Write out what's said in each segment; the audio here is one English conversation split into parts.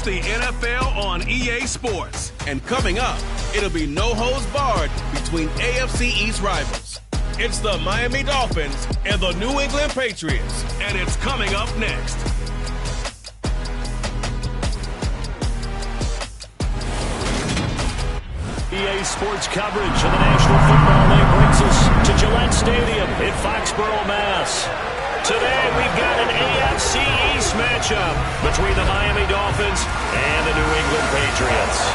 Watch the NFL on EA Sports. And coming up, it'll be no holds barred between AFC East rivals. It's the Miami Dolphins and the New England Patriots. And it's coming up next. EA Sports coverage of the National Football League brings us to Gillette Stadium in Foxborough, Mass. Today we've got an AFC East matchup between the Miami Dolphins and the New England Patriots.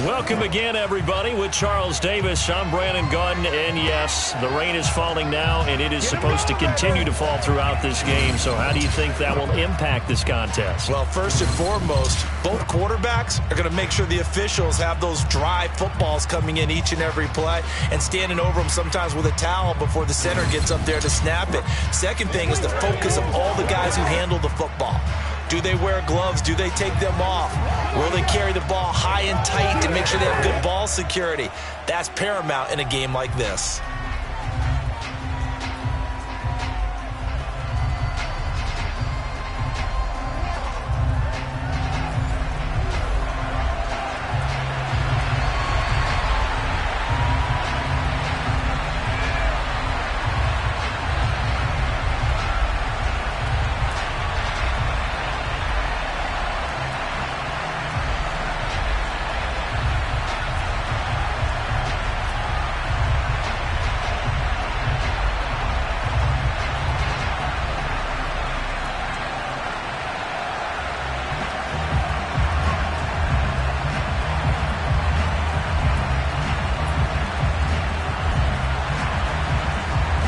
Welcome again, everybody, with Charles Davis. I'm Brandon Gunn, and yes, the rain is falling now, and it is supposed to continue to fall throughout this game. So how do you think that will impact this contest? Well, first and foremost, both quarterbacks are going to make sure the officials have those dry footballs coming in each and every play and standing over them sometimes with a towel before the center gets up there to snap it. Second thing is the focus of all the guys who handle the football. Do they wear gloves? Do they take them off? Will they carry the ball high and tight to make sure they have good ball security? That's paramount in a game like this.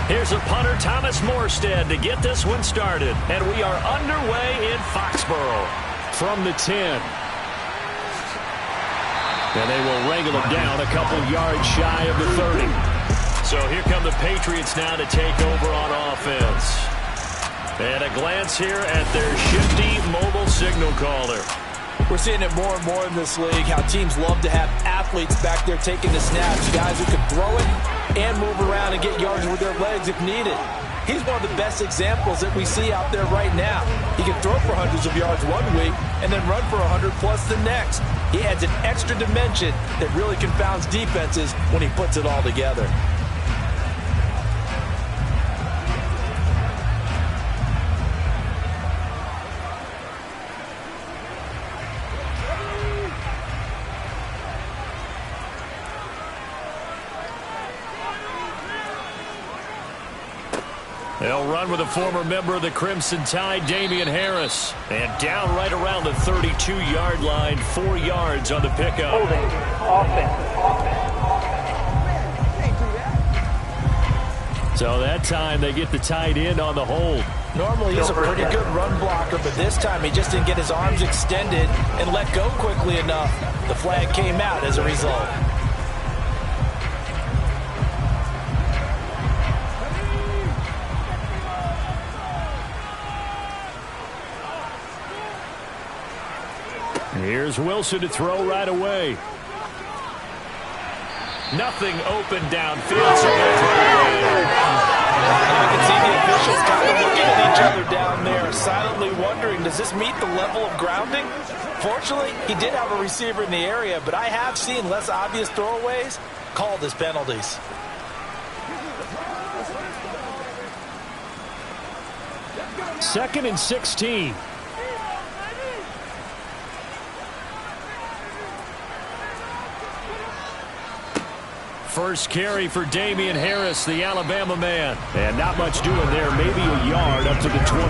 Here's a punter, Thomas Morstead, to get this one started. And we are underway in Foxborough from the 10. And they will wrangle him down a couple yards shy of the 30. So here come the Patriots now to take over on offense. And a glance here at their shifty mobile signal caller. We're seeing it more and more in this league, how teams love to have athletes back there taking the snaps, guys who can throw it and move around and get yards with their legs if needed. He's one of the best examples that we see out there right now. He can throw for hundreds of yards one week and then run for 100 plus the next. He adds an extra dimension that really confounds defenses when he puts it all together. They'll run with a former member of the Crimson Tide, Damian Harris. And down right around the 32-yard line, 4 yards on the pickup. Holding. Offense. So that time they get the tight end on the hold. Normally he's a pretty good run blocker, but this time he just didn't get his arms extended and let go quickly enough. The flag came out as a result. Here's Wilson to throw right away. Nothing open downfield. So you can see the officials kind of looking at each other down there, silently wondering, does this meet the level of grounding? Fortunately, he did have a receiver in the area, but I have seen less obvious throwaways called as penalties. Second and 16. First carry for Damian Harris, the Alabama man. And not much doing there, maybe a yard up to the 23.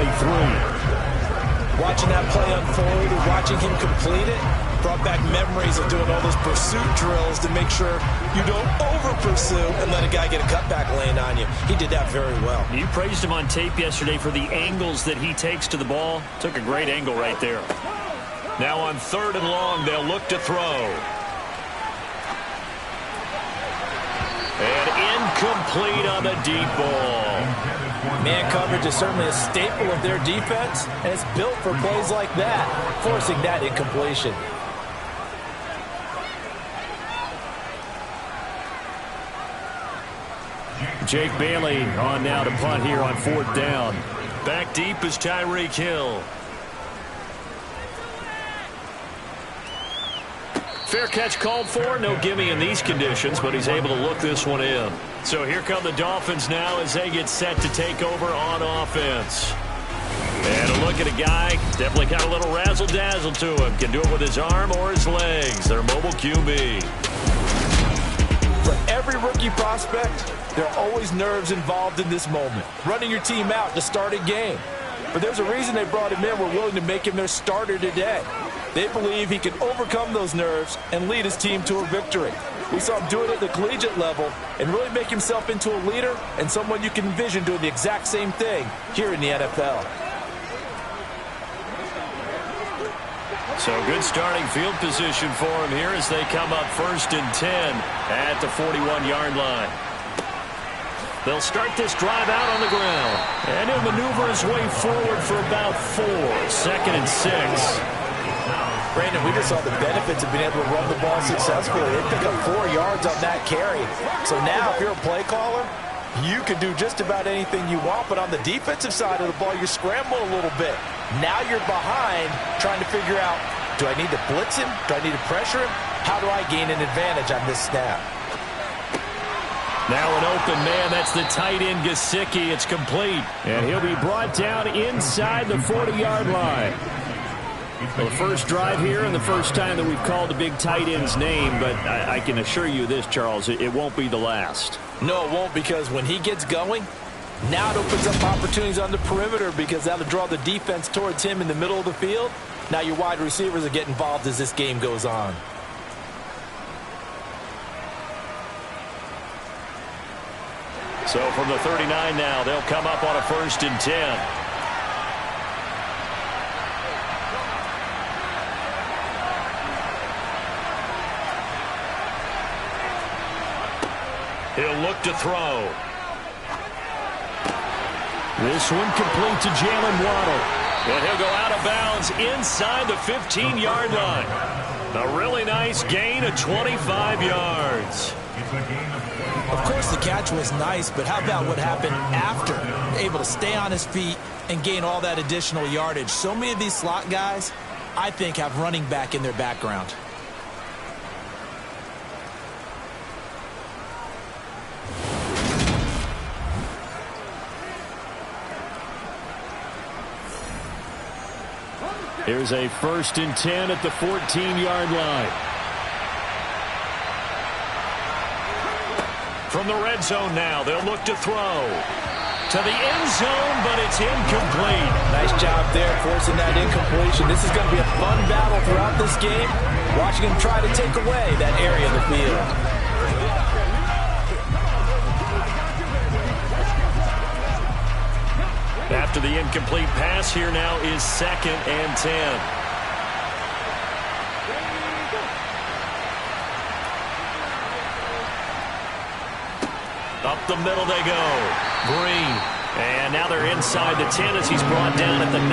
Watching that play unfold and watching him complete it brought back memories of doing all those pursuit drills to make sure you don't over-pursue and let a guy get a cutback lane on you. He did that very well. You praised him on tape yesterday for the angles that he takes to the ball. Took a great angle right there. Now on 3rd and long, they'll look to throw. And incomplete on the deep ball. Man coverage is certainly a staple of their defense, and it's built for plays like that, forcing that incompletion. Jake Bailey on now to punt here on 4th down. Back deep is Tyreek Hill. Fair catch called for. No gimme in these conditions, but he's able to look this one in. So here come the Dolphins now as they get set to take over on offense. And a look at a guy, definitely got a little razzle-dazzle to him. Can do it with his arm or his legs. Their mobile QB. For every rookie prospect, there are always nerves involved in this moment. Running your team out to start a game. But there's a reason they brought him in. We're willing to make him their starter today. They believe he can overcome those nerves and lead his team to a victory. We saw him do it at the collegiate level and really make himself into a leader and someone you can envision doing the exact same thing here in the NFL. So good starting field position for him here as they come up 1st and 10 at the 41-yard line. They'll start this drive out on the ground. And he'll maneuver his way forward for about 4. 2nd and 6. Brandon, we just saw the benefits of being able to run the ball successfully. They pick up 4 yards on that carry. So now if you're a play caller, you can do just about anything you want. But on the defensive side of the ball, you scramble a little bit. Now you're behind trying to figure out, do I need to blitz him? Do I need to pressure him? How do I gain an advantage on this snap? Now an open man. That's the tight end, Gesicki. It's complete. And he'll be brought down inside the 40-yard line. Well, the first drive here and the first time that we've called the big tight end's name, but I can assure you this, Charles, it won't be the last. No, it won't, because when he gets going, now it opens up opportunities on the perimeter because that'll draw the defense towards him in the middle of the field. Now your wide receivers will get involved as this game goes on. So from the 39 now, they'll come up on a 1st and 10. He'll look to throw. This one complete to Jalen Waddle. And he'll go out of bounds inside the 15-yard line. A really nice gain of 25 yards. Of course, the catch was nice, but how about what happened after? Able to stay on his feet and gain all that additional yardage. So many of these slot guys, I think, have running back in their background. Here's a 1st and 10 at the 14-yard line. From the red zone now, they'll look to throw. To the end zone, but it's incomplete. Nice job there, forcing that incompletion. This is going to be a fun battle throughout this game. Watching him try to take away that area of the field. After the incomplete pass, here now is 2nd and 10. Up the middle they go. Green. And now they're inside the 10 as he's brought down at the 9.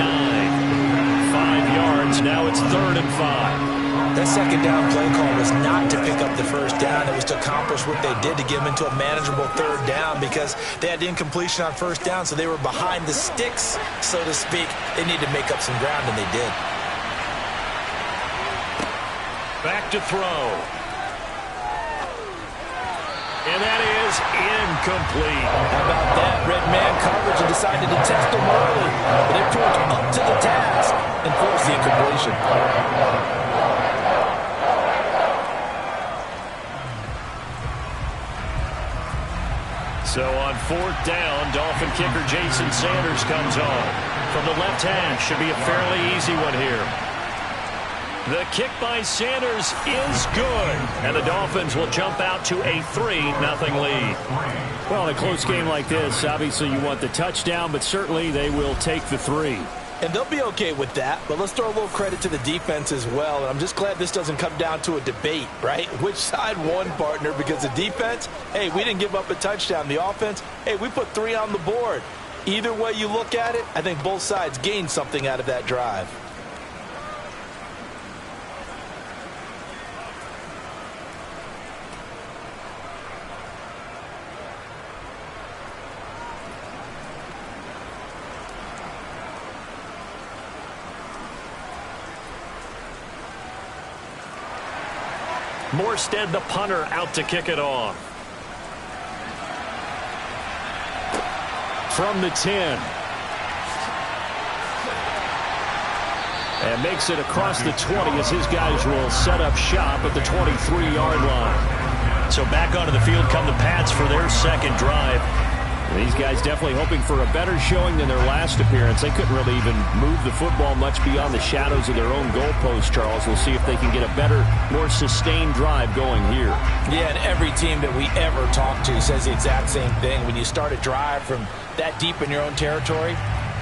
5 yards. Now it's 3rd and 5. That second down play call was not to pick up the first down. It was to accomplish what they did to get them into a manageable 3rd down because they had incompletion on 1st down, so they were behind the sticks, so to speak. They needed to make up some ground, and they did. Back to throw. And that is incomplete. How about that? Red man coverage and decided to test them early. But they proved up to the task and forced the incompletion. So on 4th down, Dolphin kicker Jason Sanders comes on. From the left hash, should be a fairly easy one here. The kick by Sanders is good. And the Dolphins will jump out to a 3-0 lead. Well, in a close game like this, obviously you want the touchdown, but certainly they will take the 3. And they'll be okay with that, but let's throw a little credit to the defense as well. And I'm just glad this doesn't come down to a debate, right? Which side won, partner? Because the defense, hey, we didn't give up a touchdown. The offense, hey, we put 3 on the board. Either way you look at it, I think both sides gained something out of that drive. Morstead, the punter, out to kick it off. From the 10. And makes it across the 20 as his guys will set up shop at the 23-yard line. So back onto the field come the Pats for their second drive. These guys definitely hoping for a better showing than their last appearance. They couldn't really even move the football much beyond the shadows of their own goalpost, Charles. We'll see if they can get a better, more sustained drive going here. Yeah, and every team that we ever talk to says the exact same thing. When you start a drive from that deep in your own territory,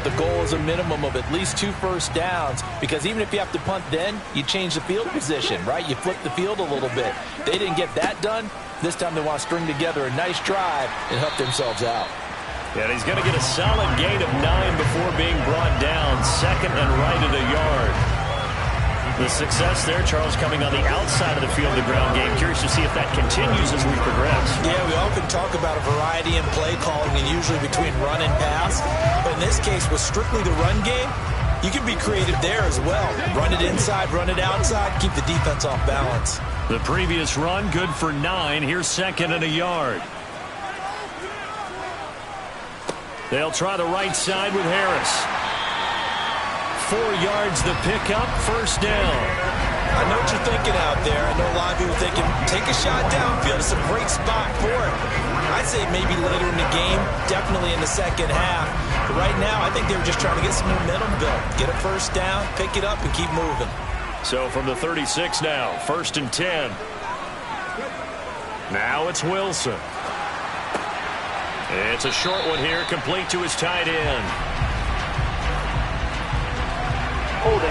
the goal is a minimum of at least 2 first downs, because even if you have to punt then, you change the field position, right? You flip the field a little bit. They didn't get that done. This time they want to string together a nice drive and help themselves out. Yeah, he's going to get a solid gain of 9 before being brought down. Second and right at a yard. The success there, Charles, coming on the outside of the field of the ground game. Curious to see if that continues as we progress. Yeah, we often talk about a variety in play calling, and usually between run and pass. But in this case, with strictly the run game, you can be creative there as well. Run it inside, run it outside, keep the defense off balance. The previous run, good for 9. Here's second and a yard. They'll try the right side with Harris. 4 yards the pickup, first down. I know what you're thinking out there. I know a lot of people thinking, take a shot downfield. It's a great spot for it. I'd say maybe later in the game, definitely in the second half. But right now, I think they were just trying to get some momentum built. Get a first down, pick it up, and keep moving. So from the 36 now, first and 10. Now it's Wilson. It's a short one here, complete to his tight end. Holding,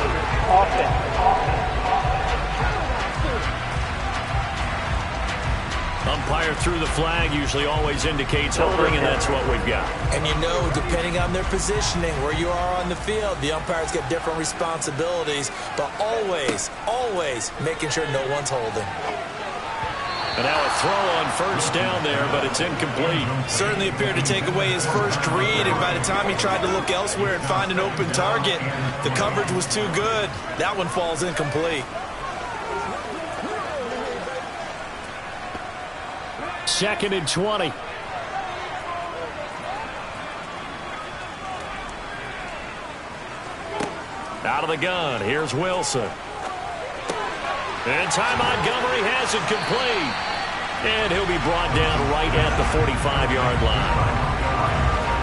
offense. Umpire threw the flag, usually always indicates holding, and that's what we've got. And you know, depending on their positioning, where you are on the field, the umpires get different responsibilities, but always, always making sure no one's holding. And now a throw on first down there, but it's incomplete. Certainly appeared to take away his first read, and by the time he tried to look elsewhere and find an open target, the coverage was too good. That one falls incomplete. Second and 20. Out of the gun, here's Wilson. And Ty Montgomery has it complete. And he'll be brought down right at the 45-yard line.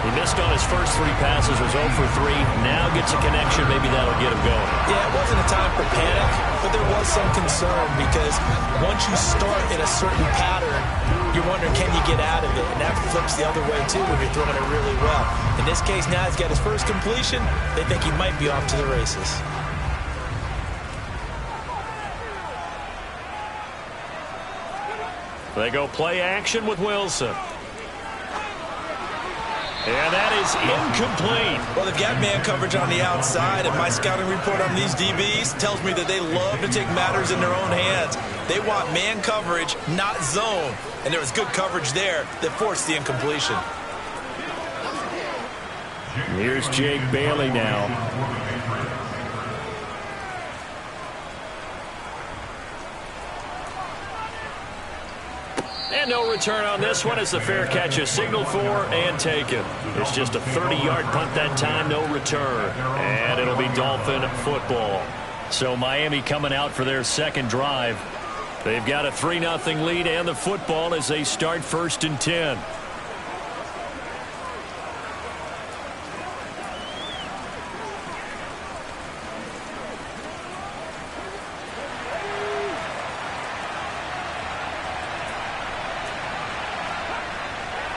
He missed on his first 3 passes, was 0 for 3. Now gets a connection. Maybe that'll get him going. Yeah, it wasn't a time for panic, but there was some concern because once you start in a certain pattern, you're wondering, can you get out of it? And that flips the other way, too, when you're throwing it really well. In this case, now he's got his first completion. They think he might be off to the races. They go play action with Wilson. And that is incomplete. Well, they've got man coverage on the outside, and my scouting report on these DBs tells me that they love to take matters in their own hands. They want man coverage, not zone. And there was good coverage there that forced the incompletion. Here's Jake Bailey now. And no return on this one as the fair catch is signaled for and taken. It's just a 30-yard punt that time, no return. And it'll be Dolphin football. So Miami coming out for their second drive. They've got a 3-0 lead and the football as they start first and 10.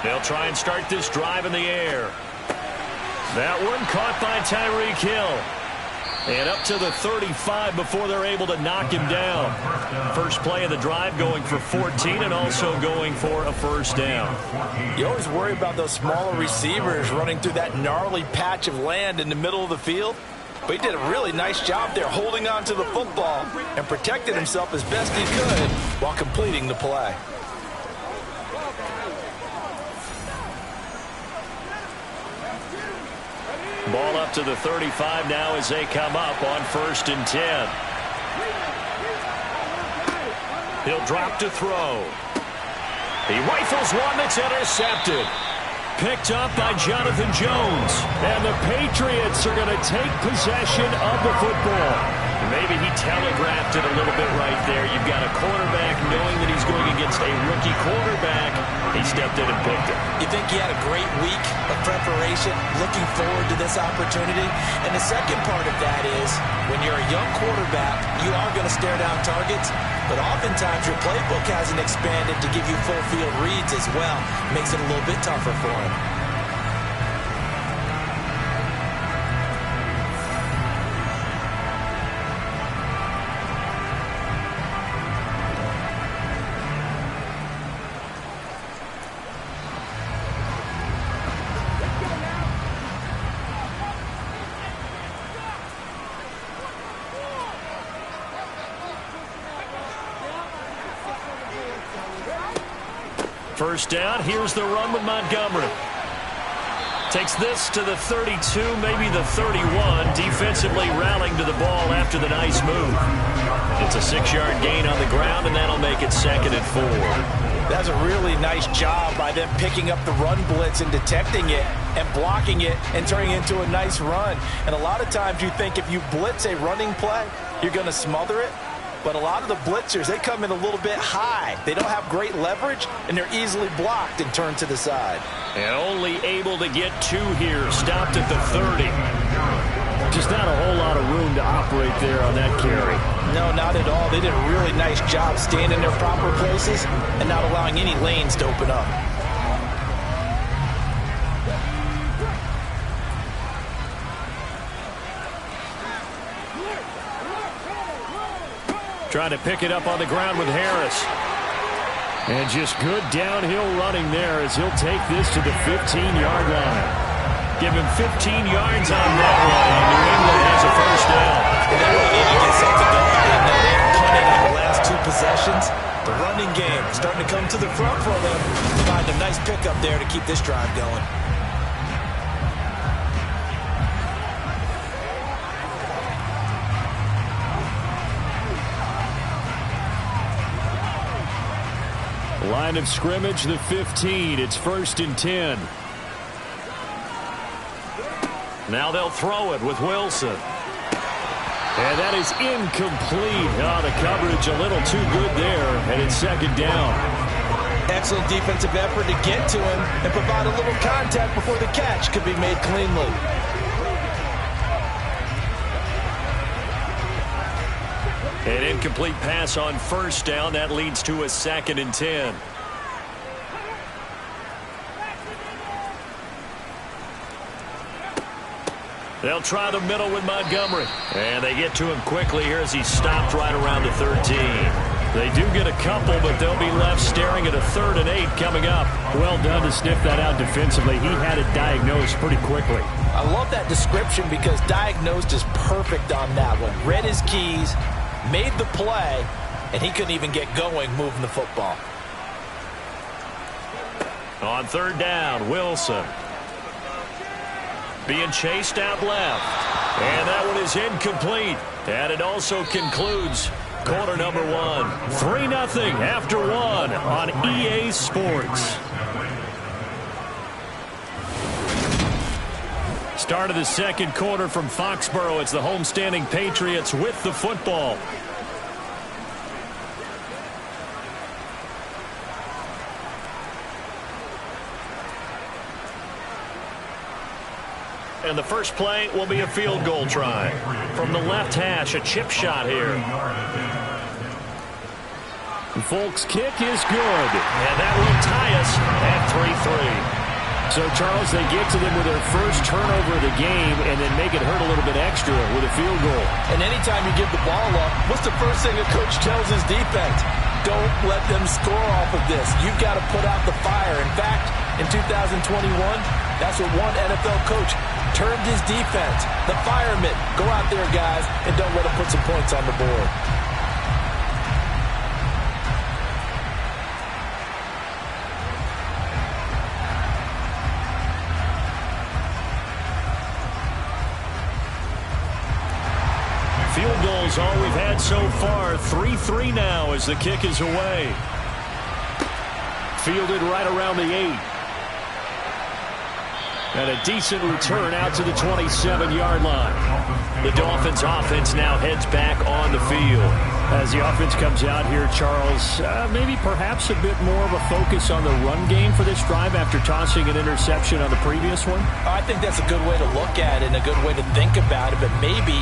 They'll try and start this drive in the air. That one caught by Tyreek Hill. And up to the 35 before they're able to knock him down. First play of the drive going for 14 and also going for a first down. You always worry about those smaller receivers running through that gnarly patch of land in the middle of the field. But he did a really nice job there holding on to the football and protected himself as best he could while completing the play. Ball up to the 35 now as they come up on first and 10. He'll drop to throw. He rifles one that's intercepted. Picked up by Jonathan Jones. And the Patriots are going to take possession of the football. Maybe he telegraphed it a little bit right there. You've got a quarterback knowing that he's going against a rookie quarterback. He stepped in and picked it. You think he had a great week of preparation, looking forward to this opportunity? And the second part of that is, when you're a young quarterback, you are going to stare down targets, but oftentimes your playbook hasn't expanded to give you full field reads as well. Makes it a little bit tougher for him. First down, here's the run with Montgomery. Takes this to the 32, maybe the 31. Defensively rallying to the ball after the nice move. It's a 6-yard gain on the ground, and that'll make it 2nd and 4. That's a really nice job by them picking up the run blitz and detecting it and blocking it and turning it into a nice run. And a lot of times you think if you blitz a running play, you're going to smother it. But a lot of the blitzers, they come in a little bit high. They don't have great leverage, and they're easily blocked and turned to the side. And only able to get 2 here. Stopped at the 30. Just not a whole lot of room to operate there on that carry. No, not at all. They did a really nice job staying in their proper places and not allowing any lanes to open up. Trying to pick it up on the ground with Harris. And just good downhill running there as he'll take this to the 15-yard line. Give him 15 yards on that one. New England has a first down. They really need to get something going. They've punted on the last 2 possessions. The running game starting to come to the front for them. Find a nice pickup there to keep this drive going. Line of scrimmage, the 15. It's 1st and 10. Now they'll throw it with Wilson. And that is incomplete. Oh, the coverage a little too good there, and it's 2nd down. Excellent defensive effort to get to him and provide a little contact before the catch could be made cleanly. An incomplete pass on 1st down. That leads to a 2nd and 10. They'll try the middle with Montgomery. And they get to him quickly here as he's stopped right around the 13. They do get a couple, but they'll be left staring at a 3rd and 8 coming up. Well done to sniff that out defensively. He had it diagnosed pretty quickly. I love that description because diagnosed is perfect on that one. Read his keys, made the play, and he couldn't even get going moving the football. On 3rd down, Wilson. Being chased out left. And that one is incomplete. And it also concludes quarter number 1. 3-0 after 1 on EA Sports. Start of the 2nd quarter from Foxborough. It's the homestanding Patriots with the football. And the first play will be a field goal try. From the left hash, a chip shot here. Folk's kick is good. And that will tie us at 3-3. So, Charles, they get to them with their first turnover of the game and then make it hurt a little bit extra with a field goal. And anytime you give the ball up, what's the first thing a coach tells his defense? Don't let them score off of this. You've got to put out the fire. In fact, in 2021, that's what one NFL coach termed his defense. The firemen. Go out there, guys, and don't let them put some points on the board. Field goal's all we've had so far. 3-3 now as the kick is away. Fielded right around the 8. And a decent return out to the 27-yard line. The Dolphins offense now heads back on the field. As the offense comes out here, Charles, maybe perhaps a bit more of a focus on the run game for this drive after tossing an interception on the previous one? I think that's a good way to look at it and a good way to think about it, but maybe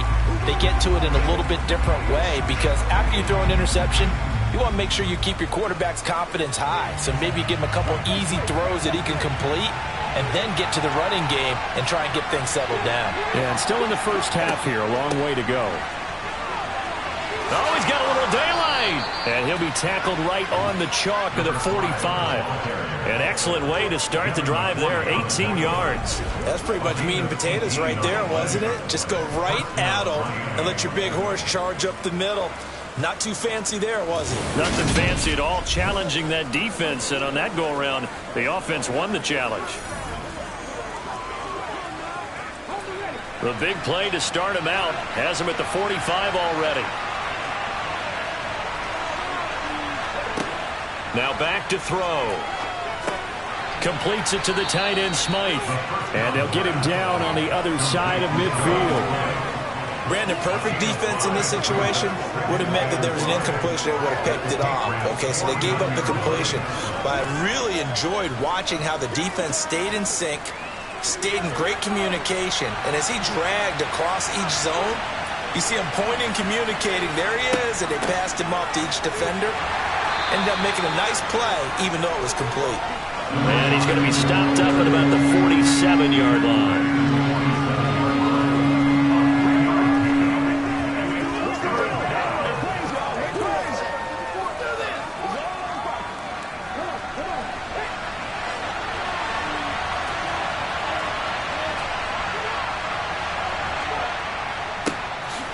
they get to it in a little bit different way, because after you throw an interception, you want to make sure you keep your quarterback's confidence high. So maybe you give him a couple easy throws that he can complete, and then get to the running game and try and get things settled down. Yeah, and still in the first half here, a long way to go. Oh, he's got a little daylight. And he'll be tackled right on the chalk of the 45. An excellent way to start the drive there, 18 yards. That's pretty much meat and potatoes right there, wasn't it? Just go right at them and let your big horse charge up the middle. Not too fancy there, was it? Nothing fancy at all, challenging that defense. And on that go-around, the offense won the challenge. The big play to start him out has him at the 45 already. Now back to throw. Completes it to the tight end, Smythe. And they'll get him down on the other side of midfield. Brandon, perfect defense in this situation would have meant that there was an incompletion. They would have picked it off. Okay, so they gave up the completion. But I really enjoyed watching how the defense stayed in sync, stayed in great communication. And as he dragged across each zone, you see him pointing, communicating. There he is, and they passed him off to each defender. Ended up making a nice play, even though it was complete. And he's going to be stopped up at about the 47-yard line.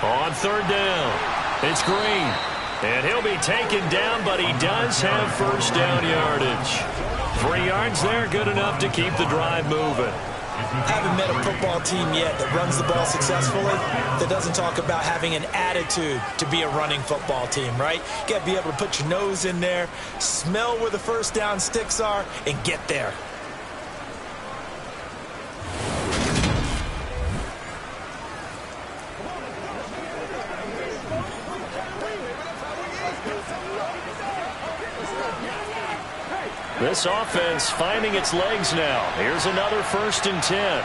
On third down, it's Green. And he'll be taken down, but he does have first down yardage. 3 yards there, good enough to keep the drive moving. I haven't met a football team yet that runs the ball successfully that doesn't talk about having an attitude to be a running football team, right? You got to be able to put your nose in there, smell where the first down sticks are, and get there. This offense finding its legs now. Here's another 1st and 10.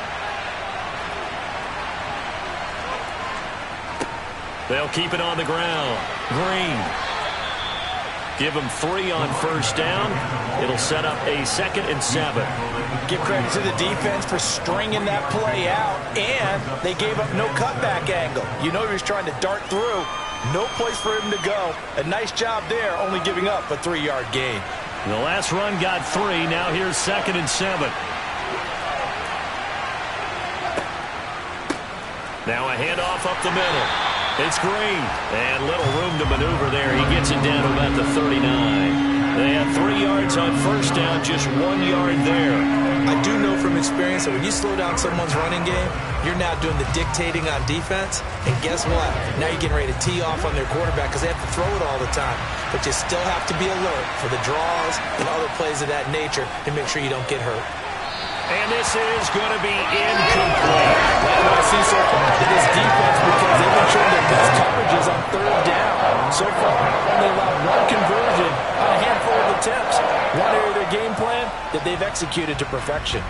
They'll keep it on the ground. Green. Give him 3 on first down. It'll set up a 2nd and 7. Give credit to the defense for stringing that play out, and they gave up no cutback angle. You know he was trying to dart through. No place for him to go. A nice job there, only giving up a 3-yard gain. The last run got 3. Now here's 2nd and 7. Now a handoff up the middle. It's Green. And little room to maneuver there. He gets it down to about the 39. They have 3 yards on first down, just 1 yard there. I do know from experience that when you slow down someone's running game, you're now doing the dictating on defense. And guess what? Now you're getting ready to tee off on their quarterback because they have to throw it all the time. But you still have to be alert for the draws and other plays of that nature and make sure you don't get hurt. And this is going to be incomplete. That's what I see so far to this defense, because they've been showing their best coverages on third down. So far, they allowed 1 conversion on a handful of attempts. One area of their game plan that they've executed to perfection.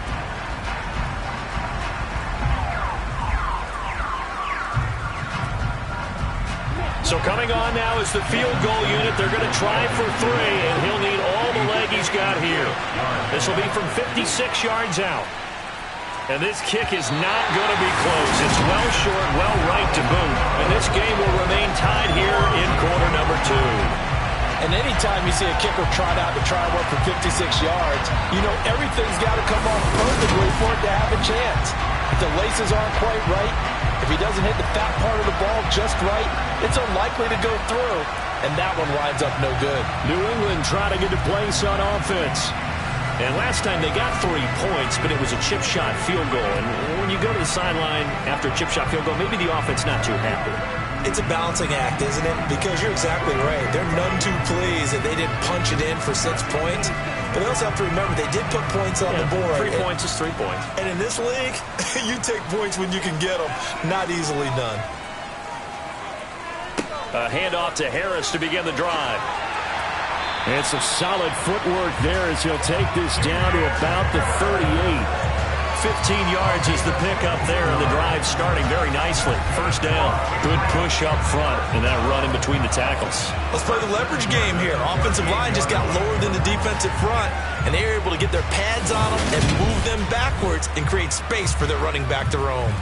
So coming on now is the field goal unit. They're going to try for 3, and he'll need all the leg he's got here. This will be from 56 yards out. And this kick is not going to be close. It's well short, well right to boot. And this game will remain tied here in quarter number 2. And anytime you see a kicker trot out to try and work for 56 yards, you know everything's got to come off perfectly for it to have a chance. If the laces aren't quite right, if he doesn't hit the fat part of the ball just right, it's unlikely to go through. And that one winds up no good. New England trying to get a place on offense. And last time they got 3 points, but it was a chip shot field goal. And when you go to the sideline after a chip shot field goal, maybe the offense not too happy. It's a balancing act, isn't it? Because you're exactly right. They're none too pleased that they didn't punch it in for 6 points. But they also have to remember they did put points on the board. 3 points is 3 points. And in this league, you take points when you can get them. Not easily done. A handoff to Harris to begin the drive. It's some solid footwork there as he'll take this down to about the 38. 15 yards is the pickup there, and the drive starting very nicely. First down. Good push up front, and that run in between the tackles. Let's play the leverage game here. Offensive line just got lower than the defensive front, and they were able to get their pads on them and move them backwards and create space for their running back to roam.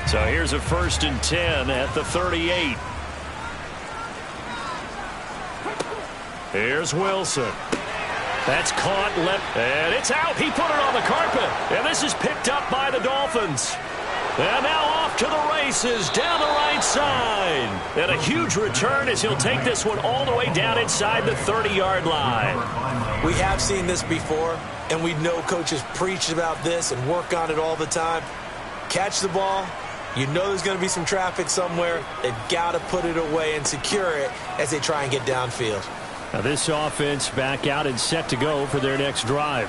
So here's a 1st and 10 at the 38. Here's Wilson. That's caught left, and it's out. He put it on the carpet, and this is picked up by the Dolphins. And now off to the races down the right side. And a huge return as he'll take this one all the way down inside the 30-yard line. We have seen this before, and we know coaches preach about this and work on it all the time. Catch the ball. You know there's going to be some traffic somewhere. They've got to put it away and secure it as they try and get downfield. Now this offense back out and set to go for their next drive.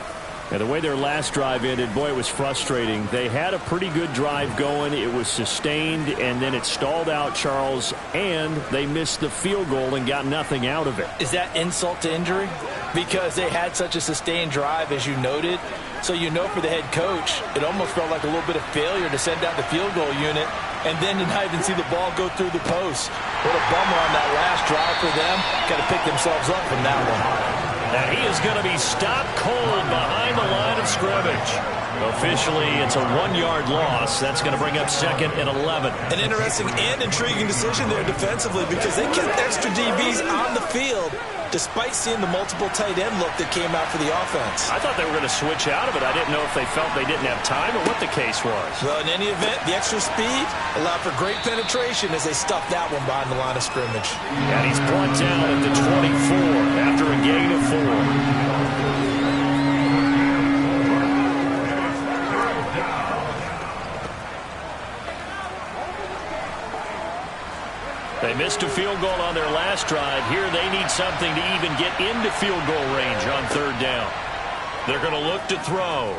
And the way their last drive ended, boy, it was frustrating. They had a pretty good drive going. It was sustained, and then it stalled out, Charles, and they missed the field goal and got nothing out of it. Is that insult to injury? Because they had such a sustained drive, as you noted. So you know for the head coach, it almost felt like a little bit of failure to send out the field goal unit and then to not even see the ball go through the post. What a bummer on that last drive for them. Got to pick themselves up from that one. And he is going to be stopped cold behind the line of scrimmage. Officially, it's a 1-yard loss. That's going to bring up 2nd and 11. An interesting and intriguing decision there defensively because they kept extra DBs on the field despite seeing the multiple tight end look that came out for the offense. I thought they were going to switch out of it. I didn't know if they felt they didn't have time or what the case was. Well, in any event, the extra speed allowed for great penetration as they stuffed that one behind the line of scrimmage. And he's brought down at the 24 after a gain of 4. They missed a field goal on their last drive. Here they need something to even get into field goal range on 3rd down. They're going to look to throw.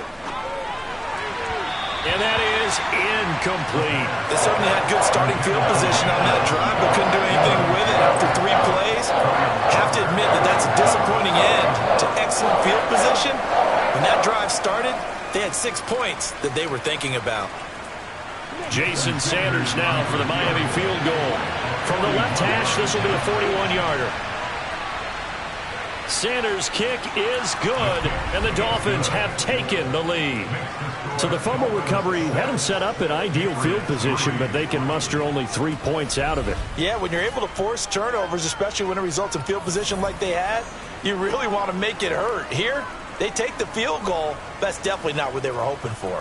And that is incomplete. They certainly had good starting field position on that drive, but couldn't do anything with it after 3 plays. Have to admit that that's a disappointing end to excellent field position. When that drive started, they had 6 points that they were thinking about. Jason Sanders now for the Miami field goal. From the left hash, this will be a 41-yarder. Sanders' kick is good, and the Dolphins have taken the lead. So the fumble recovery had them set up in ideal field position, but they can muster only 3 points out of it. Yeah, when you're able to force turnovers, especially when it results in field position like they had, you really want to make it hurt. Here, they take the field goal. That's definitely not what they were hoping for.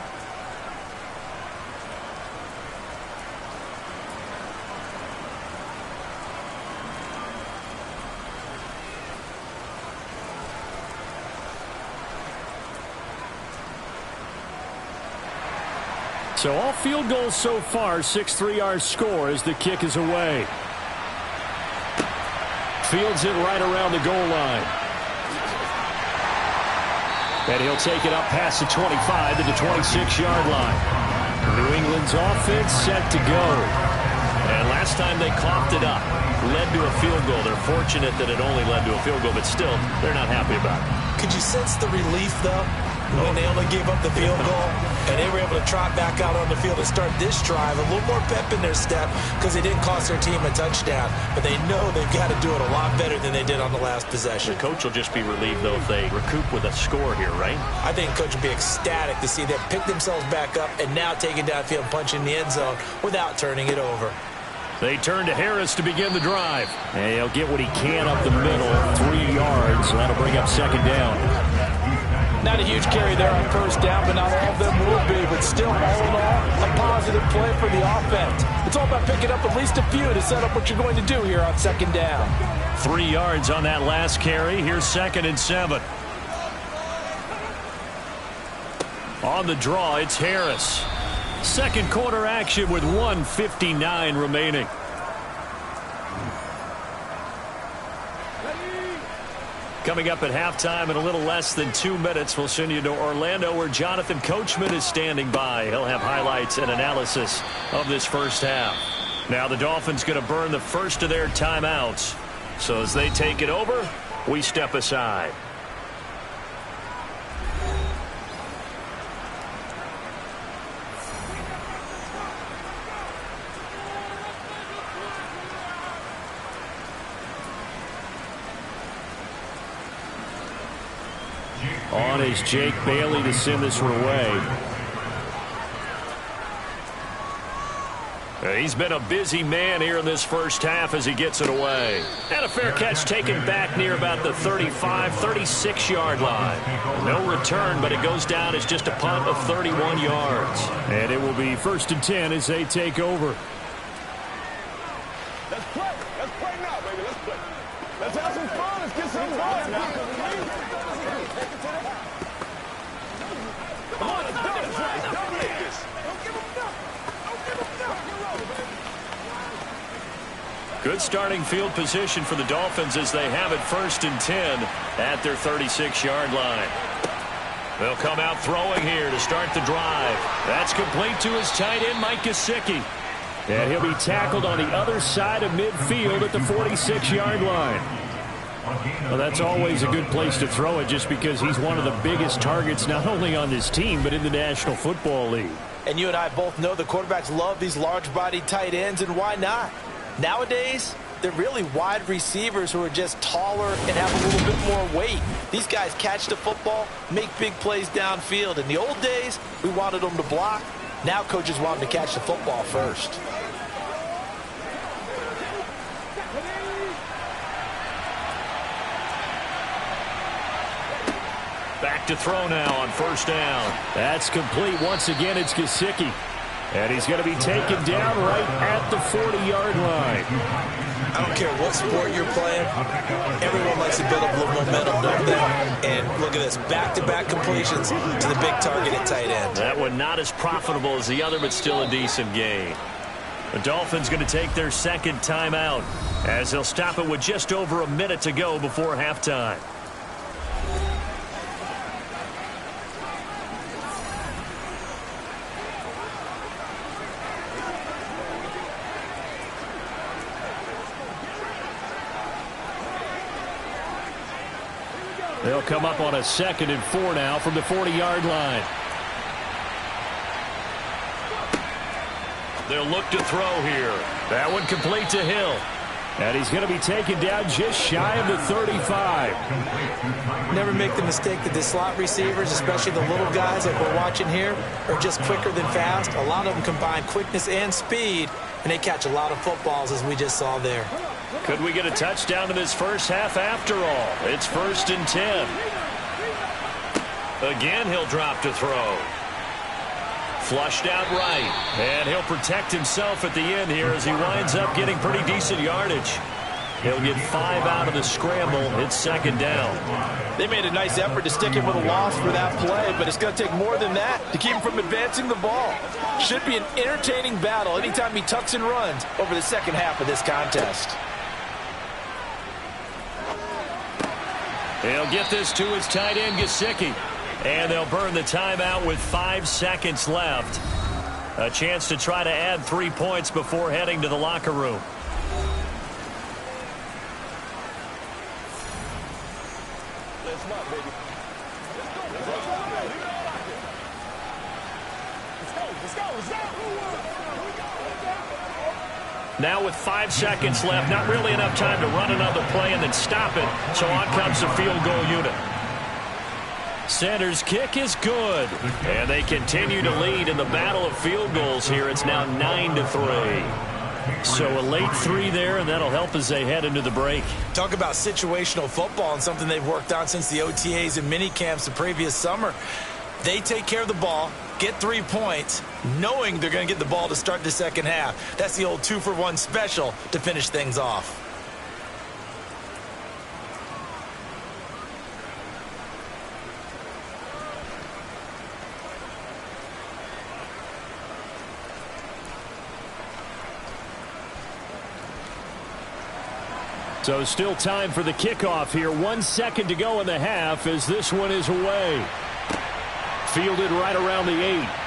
So all field goals so far, 6 3-yard score as the kick is away. Fields it right around the goal line. And he'll take it up past the 25 to the 26-yard line. New England's offense set to go. And last time they coughed it up, led to a field goal. They're fortunate that it only led to a field goal, but still, they're not happy about it. Could you sense the relief, though, when they only gave up the field goal and they were able to trot back out on the field and start this drive? A little more pep in their step because they didn't cost their team a touchdown, but they know they've got to do it a lot better than they did on the last possession. The coach will just be relieved, though, if they recoup with a score here, right? I think the coach will be ecstatic to see them pick themselves back up and now take it downfield and punch in the end zone without turning it over. They turn to Harris to begin the drive. And he'll get what he can up the middle, 3 yards, and that'll bring up 2nd down. Not a huge carry there on 1st down, but not all of them will be. But still, all in all, a positive play for the offense. It's all about picking up at least a few to set up what you're going to do here on 2nd down. 3 yards on that last carry. Here's 2nd and 7. On the draw, it's Harris. Second quarter action with 1:59 remaining. Coming up at halftime in a little less than 2 minutes, we'll send you to Orlando where Jonathan Coachman is standing by. He'll have highlights and analysis of this first half. Now the Dolphins going to burn the first of their timeouts. So as they take it over, we step aside. On is Jake Bailey to send this one away. He's been a busy man here in this first half as he gets it away. And a fair catch taken back near about the 35, 36-yard line. No return, but it goes down as just a punt of 31 yards. And it will be 1st and 10 as they take over. Let's play. Let's play now, baby. Let's play. Let's have some fun. Let's get some fun now. Come on, let's do it. Dominate this. Don't give him nothing. Don't give him nothing. You're over, baby. Good starting field position for the Dolphins as they have it 1st and 10 at their 36-yard line. They'll come out throwing here to start the drive. That's complete to his tight end, Mike Gesicki. And he'll be tackled on the other side of midfield at the 46-yard line. Well, that's always a good place to throw it just because he's one of the biggest targets not only on this team but in the National Football League. And you and I both know the quarterbacks love these large-bodied tight ends, and why not? Nowadays, they're really wide receivers who are just taller and have a little bit more weight. These guys catch the football, make big plays downfield. In the old days, we wanted them to block. Now coaches want them to catch the football first. Back to throw now on 1st down. That's complete. Once again, it's Gesicki. And he's going to be taken down right at the 40-yard line. I don't care what sport you're playing. Everyone likes to build up a little momentum, don't they? And look at this, back-to-back completions to the big target at tight end. That one not as profitable as the other, but still a decent gain. The Dolphins going to take their second timeout as they'll stop it with just over a minute to go before halftime. They'll come up on a 2nd and 4 now from the 40-yard line. They'll look to throw here. That one complete to Hill. And he's going to be taken down just shy of the 35. Never make the mistake that the slot receivers, especially the little guys like we're watching here, are just quicker than fast. A lot of them combine quickness and speed, and they catch a lot of footballs, as we just saw there. Could we get a touchdown in this first half after all? It's 1st and 10. Again, he'll drop to throw. Flushed out right. And he'll protect himself at the end here as he winds up getting pretty decent yardage. He'll get 5 out of the scramble. It's 2nd down. They made a nice effort to stick him with a loss for that play, but it's going to take more than that to keep him from advancing the ball. Should be an entertaining battle anytime he tucks and runs over the second half of this contest. He'll get this to his tight end, Gesicki. And they'll burn the timeout with 5 seconds left. A chance to try to add 3 points before heading to the locker room. Let's not, baby. Let's go. Now with 5 seconds left, not really enough time to run another play and then stop it. So on comes the field goal unit. Center's kick is good. And they continue to lead in the battle of field goals here. It's now 9-3. So a late 3 there, and that'll help as they head into the break. Talk about situational football and something they've worked on since the OTAs and mini camps the previous summer. They take care of the ball, get 3 points, knowing they're going to get the ball to start the second half. That's the old 2-for-1 special to finish things off. So still time for the kickoff here. 1 second to go in the half as this one is away. Fielded right around the 8.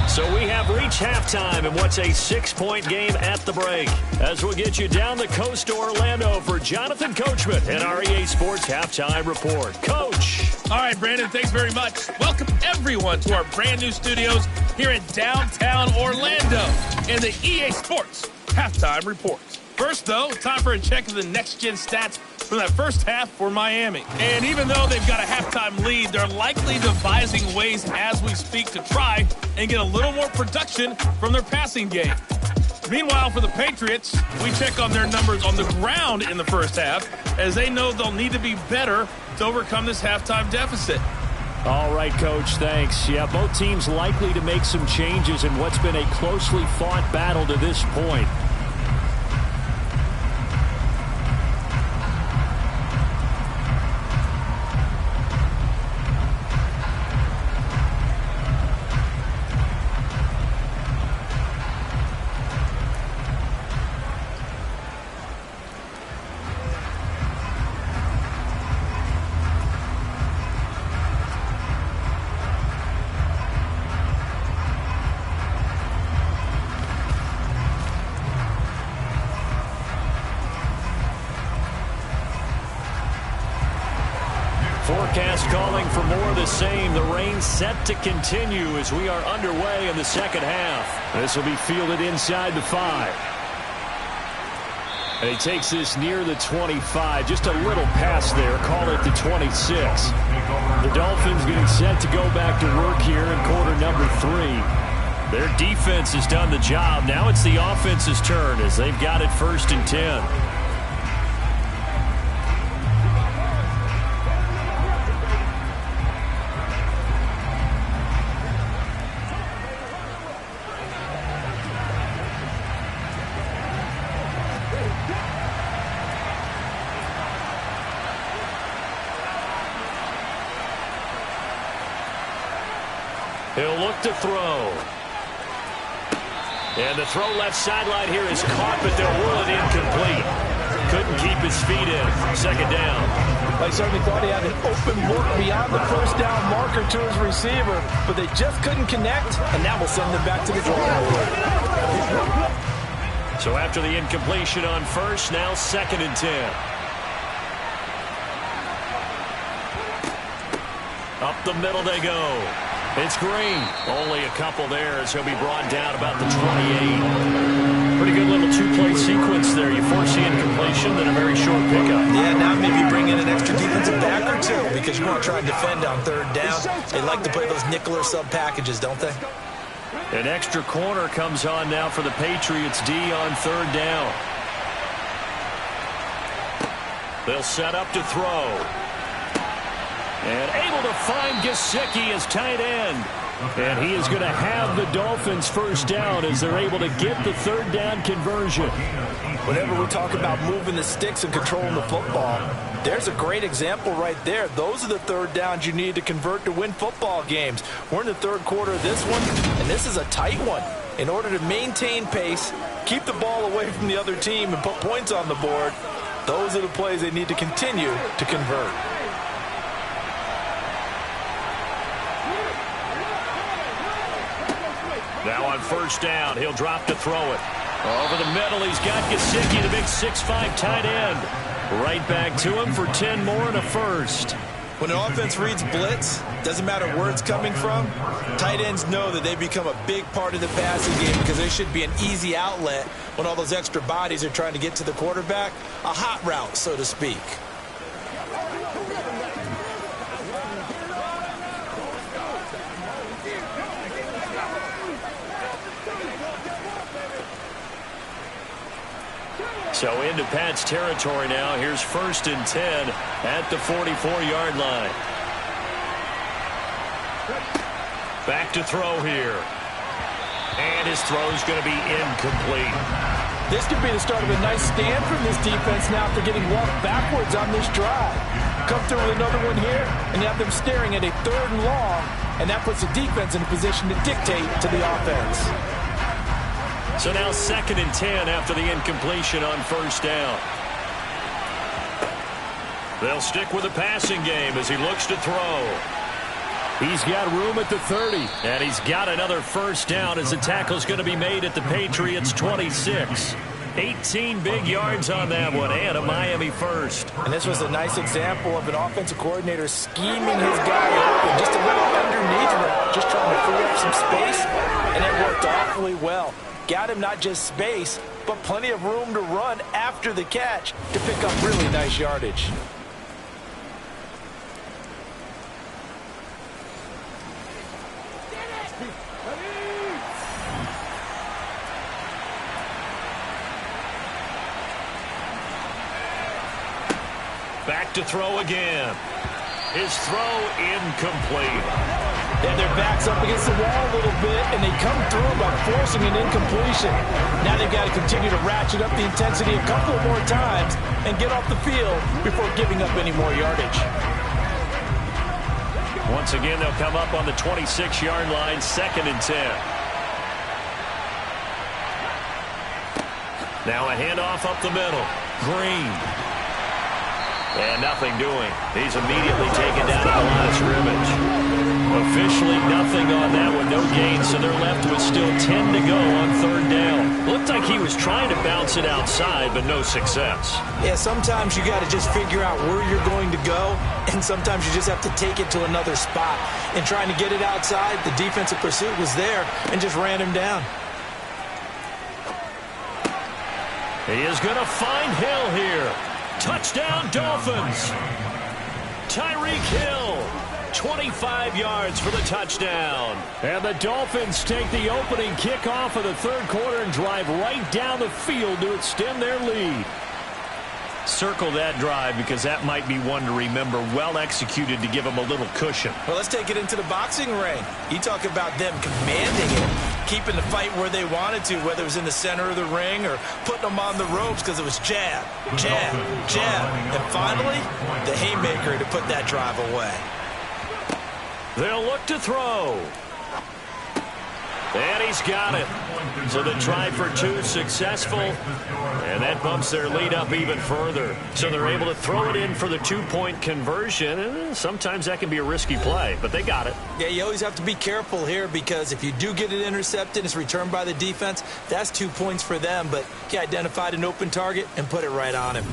So we have reached halftime in what's a 6-point game at the break. As we'll get you down the coast to Orlando for Jonathan Coachman and our EA Sports Halftime Report. Coach. All right, Brandon, thanks very much. Welcome, everyone, to our brand new studios here in downtown Orlando and the EA Sports Halftime Report. First, though, time for a check of the next-gen stats from that first half for Miami. And even though they've got a halftime lead, they're likely devising ways as we speak to try and get a little more production from their passing game. Meanwhile, for the Patriots, we check on their numbers on the ground in the first half, as they know they'll need to be better to overcome this halftime deficit. All right, Coach, thanks. Yeah, both teams likely to make some changes in what's been a closely fought battle to this point. Forecast calling for more of the same. The rain set to continue as we are underway in the second half. This will be fielded inside the 5. And he takes this near the 25. Just a little pass there. Call it the 26. The Dolphins getting set to go back to work here in quarter number 3. Their defense has done the job. Now it's the offense's turn as they've got it 1st and 10. He'll look to throw. And the throw left sideline here is caught, but they'll rule it incomplete. Couldn't keep his feet in. 2nd down. I certainly thought he had an open look beyond the first down marker to his receiver, but they just couldn't connect, and now we'll send them back to the drawing board. So after the incompletion on 1st, now 2nd and 10. Up the middle they go. It's Green. Only a couple there as he'll be brought down about the 28. Pretty good little 2-play sequence there. You force the incompletion, then a very short pickup. Yeah, now maybe bring in an extra defensive back or 2 because you want to try and defend on 3rd down. They like to play those nickel or sub packages, don't they? An extra corner comes on now for the Patriots D on 3rd down. They'll set up to throw. And able to find Gesicki as tight end. And he is going to have the Dolphins 1st down as they're able to get the 3rd down conversion. Whenever we talk about moving the sticks and controlling the football, there's a great example right there. Those are the 3rd downs you need to convert to win football games. We're in the 3rd quarter of this one, and this is a tight one. In order to maintain pace, keep the ball away from the other team, and put points on the board, those are the plays they need to continue to convert. Now on 1st down, he'll drop to throw it. Over the middle, he's got Gesicki, the big 6'5" tight end. Right back to him for 10 more and a 1st. When an offense reads blitz, doesn't matter where it's coming from, tight ends know that they become a big part of the passing game because they should be an easy outlet when all those extra bodies are trying to get to the quarterback. A hot route, so to speak. So into Pat's territory now. Here's 1st and 10 at the 44-yard line. Back to throw here. And his throw's going to be incomplete. This could be the start of a nice stand from this defense now after getting walked backwards on this drive. Come through with another one here and have them staring at a 3rd and long and that puts the defense in a position to dictate to the offense. So now 2nd and 10 after the incompletion on 1st down. They'll stick with the passing game as he looks to throw. He's got room at the 30. And he's got another 1st down as the tackle's going to be made at the Patriots 26. 18 big yards on that one, and a Miami 1st. And this was a nice example of an offensive coordinator scheming his guy open, just a little underneath him, just trying to free up some space, and it worked awfully well. Got him not just space, but plenty of room to run after the catch to pick up really nice yardage. Back to throw again. His throw incomplete. And their back's up against the wall a little bit, and they come through by forcing an incompletion. Now they've got to continue to ratchet up the intensity a couple more times and get off the field before giving up any more yardage. Once again, they'll come up on the 26-yard line, 2nd and 10. Now a handoff up the middle. Green. And nothing doing. He's immediately taken down at the line of scrimmage. Officially nothing on that one, no gain, so they're left with still 10 to go on 3rd down. Looked like he was trying to bounce it outside, but no success. Yeah, sometimes you got to just figure out where you're going to go, and sometimes you just have to take it to another spot. And trying to get it outside, the defensive pursuit was there and just ran him down. He is going to find Hill here. Touchdown, Dolphins. Tyreek Hill, 25 yards for the touchdown. And the Dolphins take the opening kickoff of the 3rd quarter and drive right down the field to extend their lead. Circle that drive because that might be one to remember. Well executed to give them a little cushion. Well, let's take it into the boxing ring. You talk about them commanding it, keeping the fight where they wanted to, whether it was in the center of the ring or putting them on the ropes because it was jab, jab, jab. And finally, the haymaker to put that drive away. They'll look to throw. And he's got it. So the try for 2 successful. And that bumps their lead up even further. So they're able to throw it in for the 2-point conversion. And sometimes that can be a risky play, but they got it. Yeah, you always have to be careful here because if you do get it intercepted, it's returned by the defense. That's 2 points for them, but he identified an open target and put it right on him.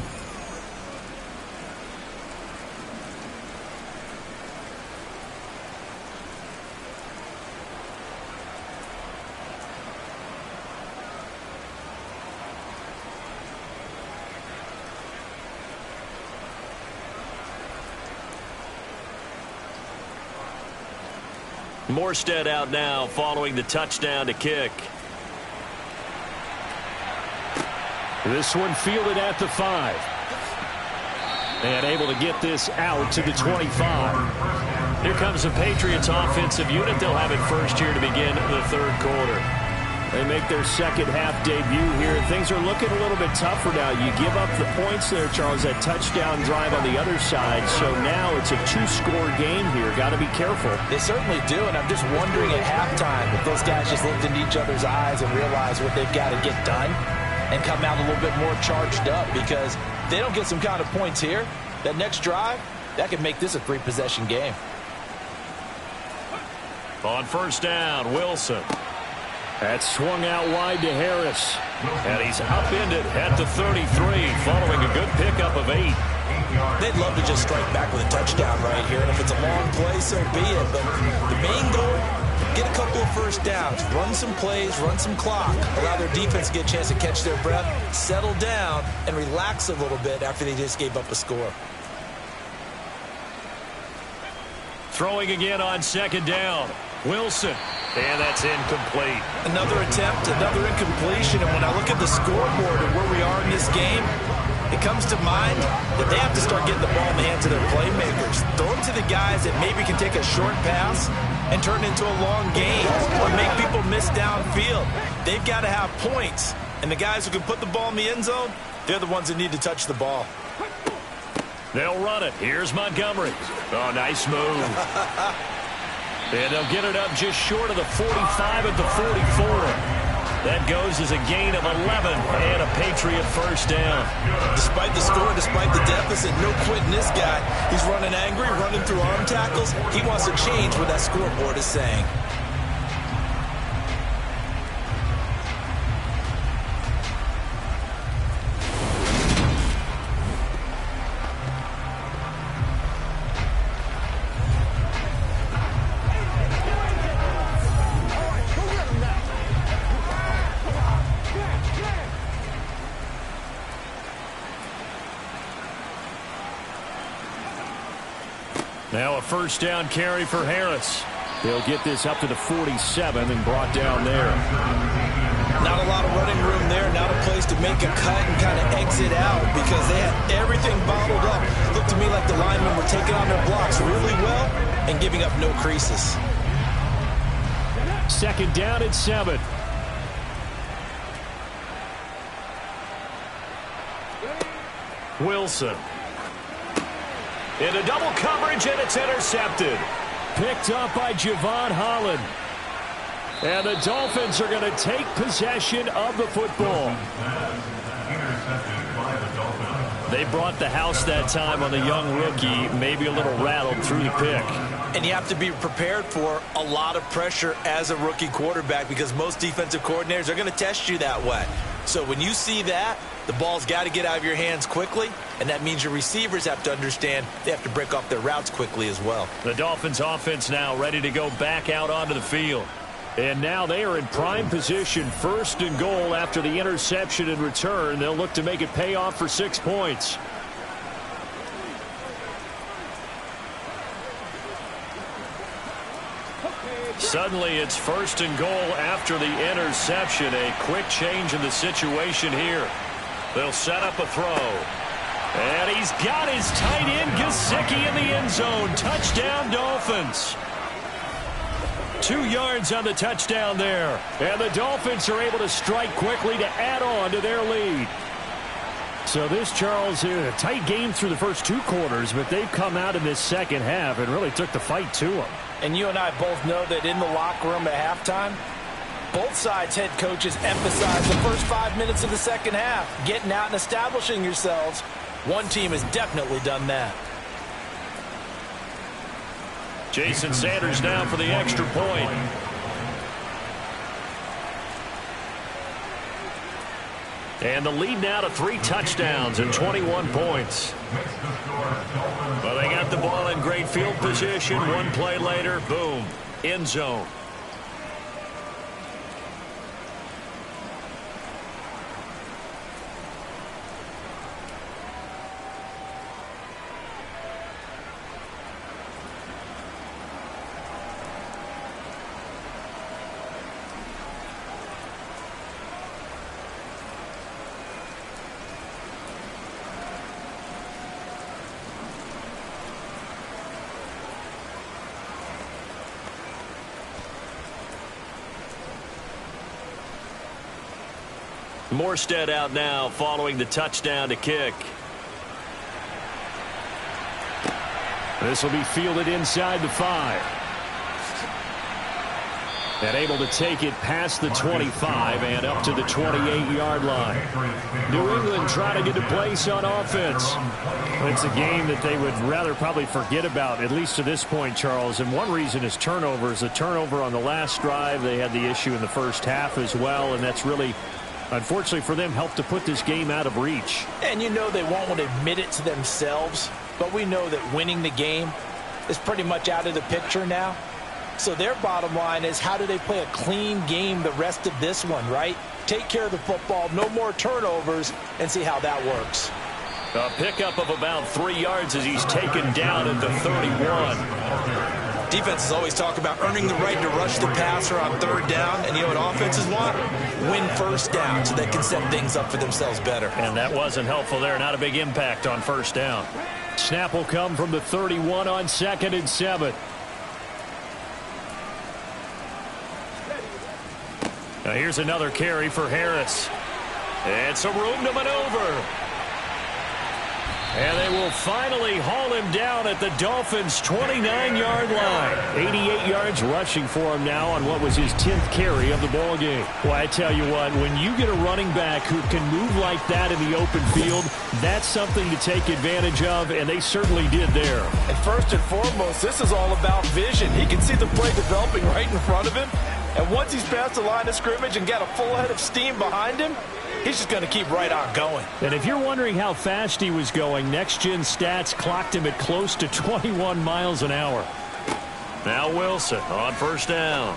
Morstead out now following the touchdown to kick. This one fielded at the 5. And able to get this out to the 25. Here comes the Patriots offensive unit. They'll have it first here to begin the 3rd quarter. They make their 2nd half debut here. Things are looking a little bit tougher now. You give up the points there, Charles, that touchdown drive on the other side. So now it's a 2-score game here. Got to be careful. They certainly do, and I'm just wondering at halftime if those guys just looked into each other's eyes and realized what they've got to get done and come out a little bit more charged up, because if they don't get some kind of points here, that next drive, that could make this a 3-possession game. On 1st down, Wilson. That swung out wide to Harris. And he's upended at the 33 following a good pickup of 8. They'd love to just strike back with a touchdown right here, and if it's a long play, so be it. But the main goal, get a couple of 1st downs, run some plays, run some clock, allow their defense to get a chance to catch their breath, settle down, and relax a little bit after they just gave up a score. Throwing again on 2nd down. Wilson. And that's incomplete. Another attempt, another incompletion. And when I look at the scoreboard and where we are in this game, it comes to mind that they have to start getting the ball in the hands of their playmakers. Throw it to the guys that maybe can take a short pass and turn it into a long gain or make people miss downfield. They've got to have points. And the guys who can put the ball in the end zone, they're the ones that need to touch the ball. They'll run it. Here's Montgomery. Oh, nice move. And they'll get it up just short of the 45 at the 44. That goes as a gain of 11 and a Patriot first down. Despite the score, despite the deficit, no quitting this guy. He's running angry, running through arm tackles. He wants to change what that scoreboard is saying. Now a first down carry for Harris. They'll get this up to the 47 and brought down there. Not a lot of running room there. Not a place to make a cut and kind of exit out because they had everything bottled up. Looked to me like the linemen were taking on their blocks really well and giving up no creases. Second down and 7. Wilson. Into double coverage, and it's intercepted. Picked up by Javon Holland. And the Dolphins are going to take possession of the football. They brought the house that time on the young rookie, maybe a little rattled through the pick. And you have to be prepared for a lot of pressure as a rookie quarterback because most defensive coordinators are going to test you that way. So when you see that, the ball's got to get out of your hands quickly, and that means your receivers have to understand they have to break off their routes quickly as well. The Dolphins offense now ready to go back out onto the field. And now they are in prime position, first and goal after the interception and return. They'll look to make it pay off for 6 points. Suddenly it's first and goal after the interception. A quick change in the situation here. They'll set up a throw. And he's got his tight end, Gesicki, in the end zone. Touchdown, Dolphins. 2 yards on the touchdown there. And the Dolphins are able to strike quickly to add on to their lead. So this, Charles, is a tight game through the first 2 quarters, but they've come out in this second half and really took the fight to them. And you and I both know that in the locker room at halftime, both sides' head coaches emphasize the first 5 minutes of the second half, getting out and establishing yourselves. One team has definitely done that. Jason Sanders down for the extra point. And the lead now to 3 touchdowns and 21 points. Well, they got the ball in great field position. One play later, boom, end zone. Morstead out now following the touchdown to kick. This will be fielded inside the 5. And able to take it past the 25 and up to the 28-yard line. New England trying to get a place on offense. It's a game that they would rather probably forget about, at least to this point, Charles. And one reason is turnovers. The turnover on the last drive, they had the issue in the first half as well, and that's really, unfortunately for them, helped to put this game out of reach. And you know they won't want to admit it to themselves, but we know that winning the game is pretty much out of the picture now. So their bottom line is, how do they play a clean game the rest of this one, right? Take care of the football, no more turnovers, and see how that works. A pickup of about 3 yards as he's taken down at the 31. Defenses always talk about earning the right to rush the passer on third down, and you know what offenses want? Win first down so they can set things up for themselves better. And that wasn't helpful there. Not a big impact on first down. Snap will come from the 31 on 2nd and 7. Now here's another carry for Harris. It's a room to maneuver. And they will finally haul him down at the Dolphins' 29-yard line. 88 yards rushing for him now on what was his 10th carry of the ballgame. Well, I tell you what, when you get a running back who can move like that in the open field, that's something to take advantage of, and they certainly did there. And first and foremost, this is all about vision. He can see the play developing right in front of him. And once he's past the line of scrimmage and got a full head of steam behind him, he's just going to keep right on going. And if you're wondering how fast he was going, next-gen stats clocked him at close to 21 miles an hour. Now Wilson on first down.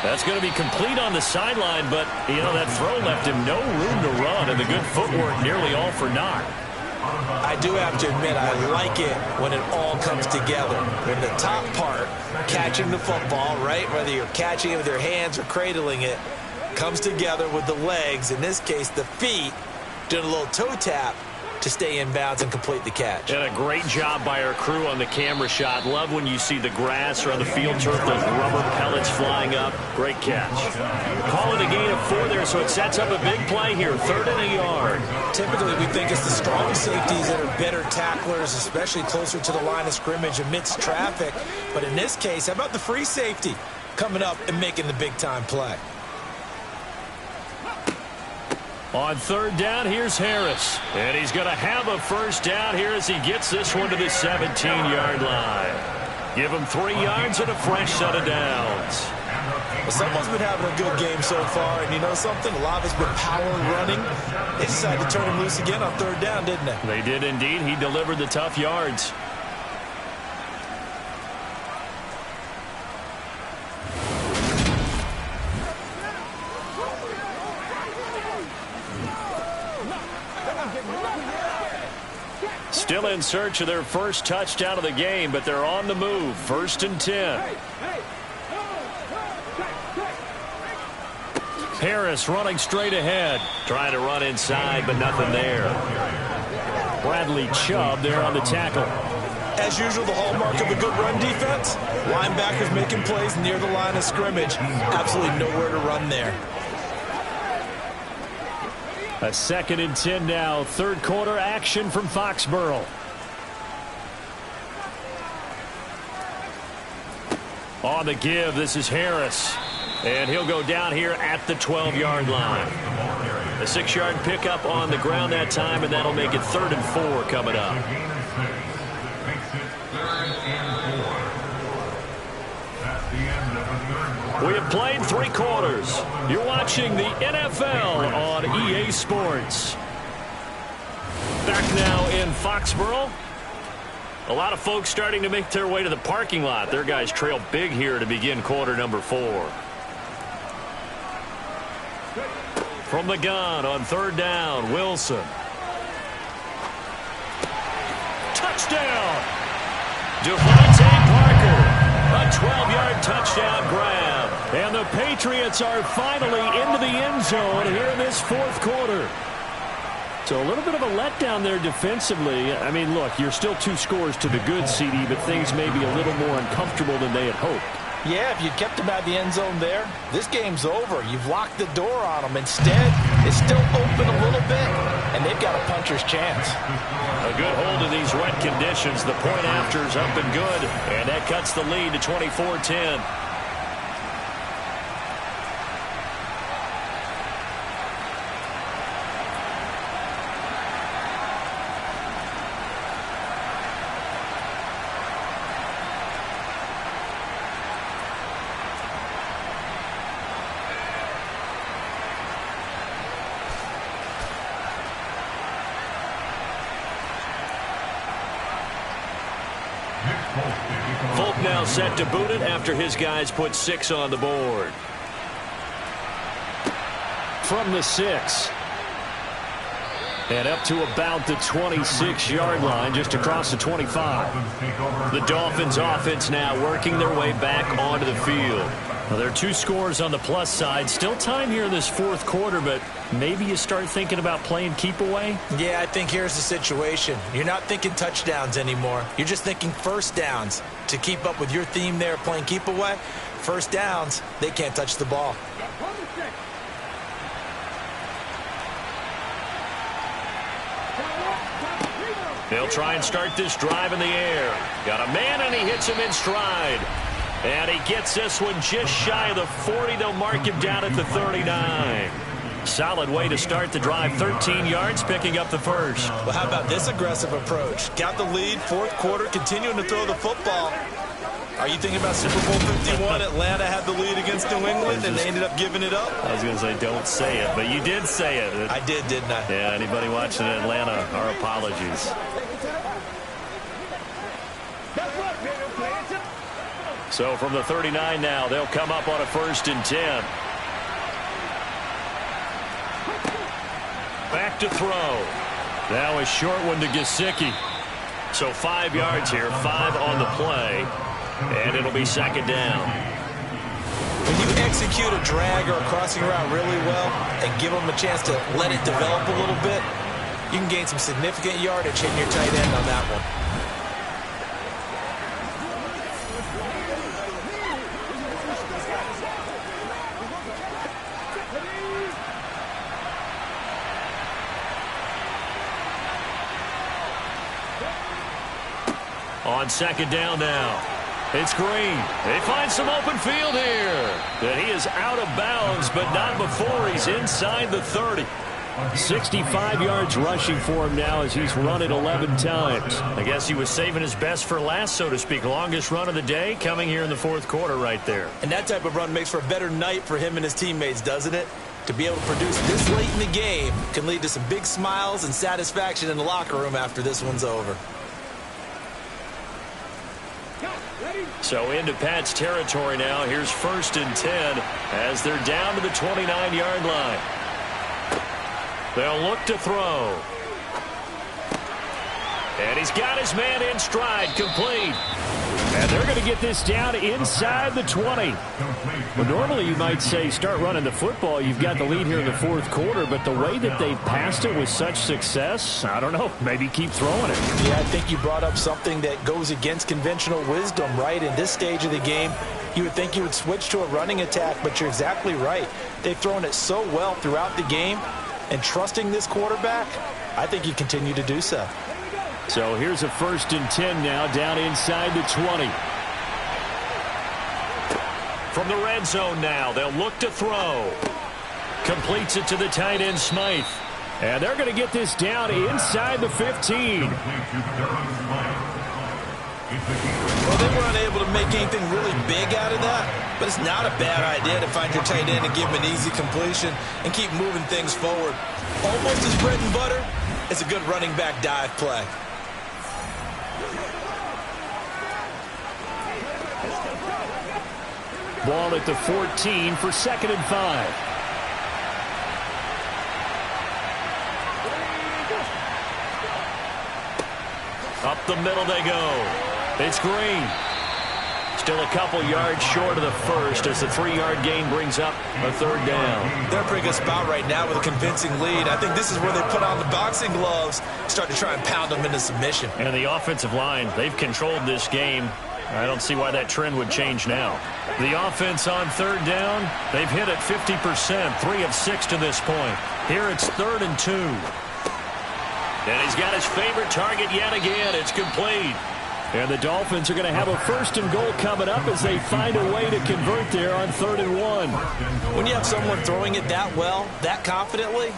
That's going to be complete on the sideline, but, you know, that throw left him no room to run, and the good footwork nearly all for naught. I do have to admit, I like it when it all comes together. When the top part, catching the football, right, whether you're catching it with your hands or cradling it, comes together with the legs, in this case the feet, doing a little toe tap to stay in bounds and complete the catch. And a great job by our crew on the camera shot. Love when you see the grass or on the field turf, those rubber pellets flying up. Great catch. Call it a gain of 4 there, so it sets up a big play here. 3rd and a yard. Typically, we think it's the strong safeties that are better tacklers, especially closer to the line of scrimmage amidst traffic. But in this case, how about the free safety coming up and making the big-time play? On 3rd down, here's Harris. And he's going to have a first down here as he gets this one to the 17-yard line. Give him 3 yards and a fresh set of downs. Well, someone's been having a good game so far, and you know something? A lot of it's been power running. They decided to turn him loose again on 3rd down, didn't they? They did indeed. He delivered the tough yards. Still in search of their first touchdown of the game, but they're on the move. 1st and 10. Harris running straight ahead. Trying to run inside, but nothing there. Bradley Chubb there on the tackle. As usual, the hallmark of a good run defense, linebackers making plays near the line of scrimmage. Absolutely nowhere to run there. A 2nd and 10 now. 3rd quarter action from Foxborough. On the give, this is Harris. And he'll go down here at the 12-yard line. A 6-yard pickup on the ground that time, and that'll make it 3rd and 4 coming up. We have played 3 quarters. You're watching the NFL on EA Sports. Back now in Foxborough. A lot of folks starting to make their way to the parking lot. Their guys trail big here to begin quarter number 4. From the gun on 3rd down, Wilson. Touchdown! Devontae Parker. A 12-yard touchdown grab. And the Patriots are finally into the end zone here in this 4th quarter. So a little bit of a letdown there defensively. I mean, look, you're still 2 scores to the good, CD, but things may be a little more uncomfortable than they had hoped. Yeah, if you kept him out of the end zone there, this game's over. You've locked the door on him. Instead, it's still open a little bit, and they've got a puncher's chance. A good hold in these wet conditions. The point after's up and good, and that cuts the lead to 24-10. Folk now set to boot it after his guys put 6 on the board. From the 6. And up to about the 26-yard line, just across the 25. The Dolphins offense now working their way back onto the field. Well, there are 2 scores on the plus side. Still time here in this 4th quarter, but maybe you start thinking about playing keep away? Yeah, I think here's the situation. You're not thinking touchdowns anymore. You're just thinking first downs. To keep up with your theme there, playing keep away, first downs, they can't touch the ball. They'll try and start this drive in the air. Got a man, and he hits him in stride. And he gets this one just shy of the 40. They'll mark him down at the 39. Solid way to start the drive. 13 yards, picking up the first. Well, how about this aggressive approach? Got the lead, fourth quarter, continuing to throw the football. Are you thinking about Super Bowl 51? Atlanta had the lead against New England, and they ended up giving it up? I was going to say, don't say it, but you did say it. I did, didn't I? Yeah, anybody watching in Atlanta, our apologies. So from the 39 now, they'll come up on a 1st and 10. Back to throw. Now a short one to Gesicki. So 5 yards here, 5 on the play. And it'll be 2nd down. When you execute a drag or a crossing route really well and give them a chance to let it develop a little bit, you can gain some significant yardage hitting your tight end on that one. On 2nd down now. It's Green. They find some open field here. And he is out of bounds, but not before he's inside the 30. 65 yards rushing for him now as he's run it 11 times. I guess he was saving his best for last, so to speak. Longest run of the day coming here in the 4th quarter right there. And that type of run makes for a better night for him and his teammates, doesn't it? To be able to produce this late in the game can lead to some big smiles and satisfaction in the locker room after this one's over. So into Pat's territory now. Here's 1st and 10 as they're down to the 29-yard line. They'll look to throw. And he's got his man in stride, complete. And they're going to get this down inside the 20. Well, normally you might say start running the football. You've got the lead here in the 4th quarter, but the way that they've passed it with such success, I don't know, maybe keep throwing it. Yeah, I think you brought up something that goes against conventional wisdom, right? In this stage of the game, you would think you would switch to a running attack, but you're exactly right. They've thrown it so well throughout the game, and trusting this quarterback, I think you continue to do so. So here's a 1st and 10 now, down inside the 20. From the red zone now, they'll look to throw. Completes it to the tight end, Smythe. And they're going to get this down inside the 15. Well, they were unable to make anything really big out of that, but it's not a bad idea to find your tight end and give him an easy completion and keep moving things forward. Almost as bread and butter, it's a good running back dive play. Ball at the 14 for 2nd and 5. Up the middle they go. It's Green. Still a couple yards short of the first as the 3-yard gain brings up a 3rd down. They're in a pretty good spot right now with a convincing lead. I think this is where they put on the boxing gloves, start to try and pound them into submission. And the offensive line, they've controlled this game. I don't see why that trend would change now. The offense on 3rd down, they've hit it 50%, 3 of 6 to this point. Here it's 3rd and 2. And he's got his favorite target yet again. It's complete. And the Dolphins are going to have a 1st and goal coming up as they find a way to convert there on 3rd and 1. When you have someone throwing it that well, that confidently,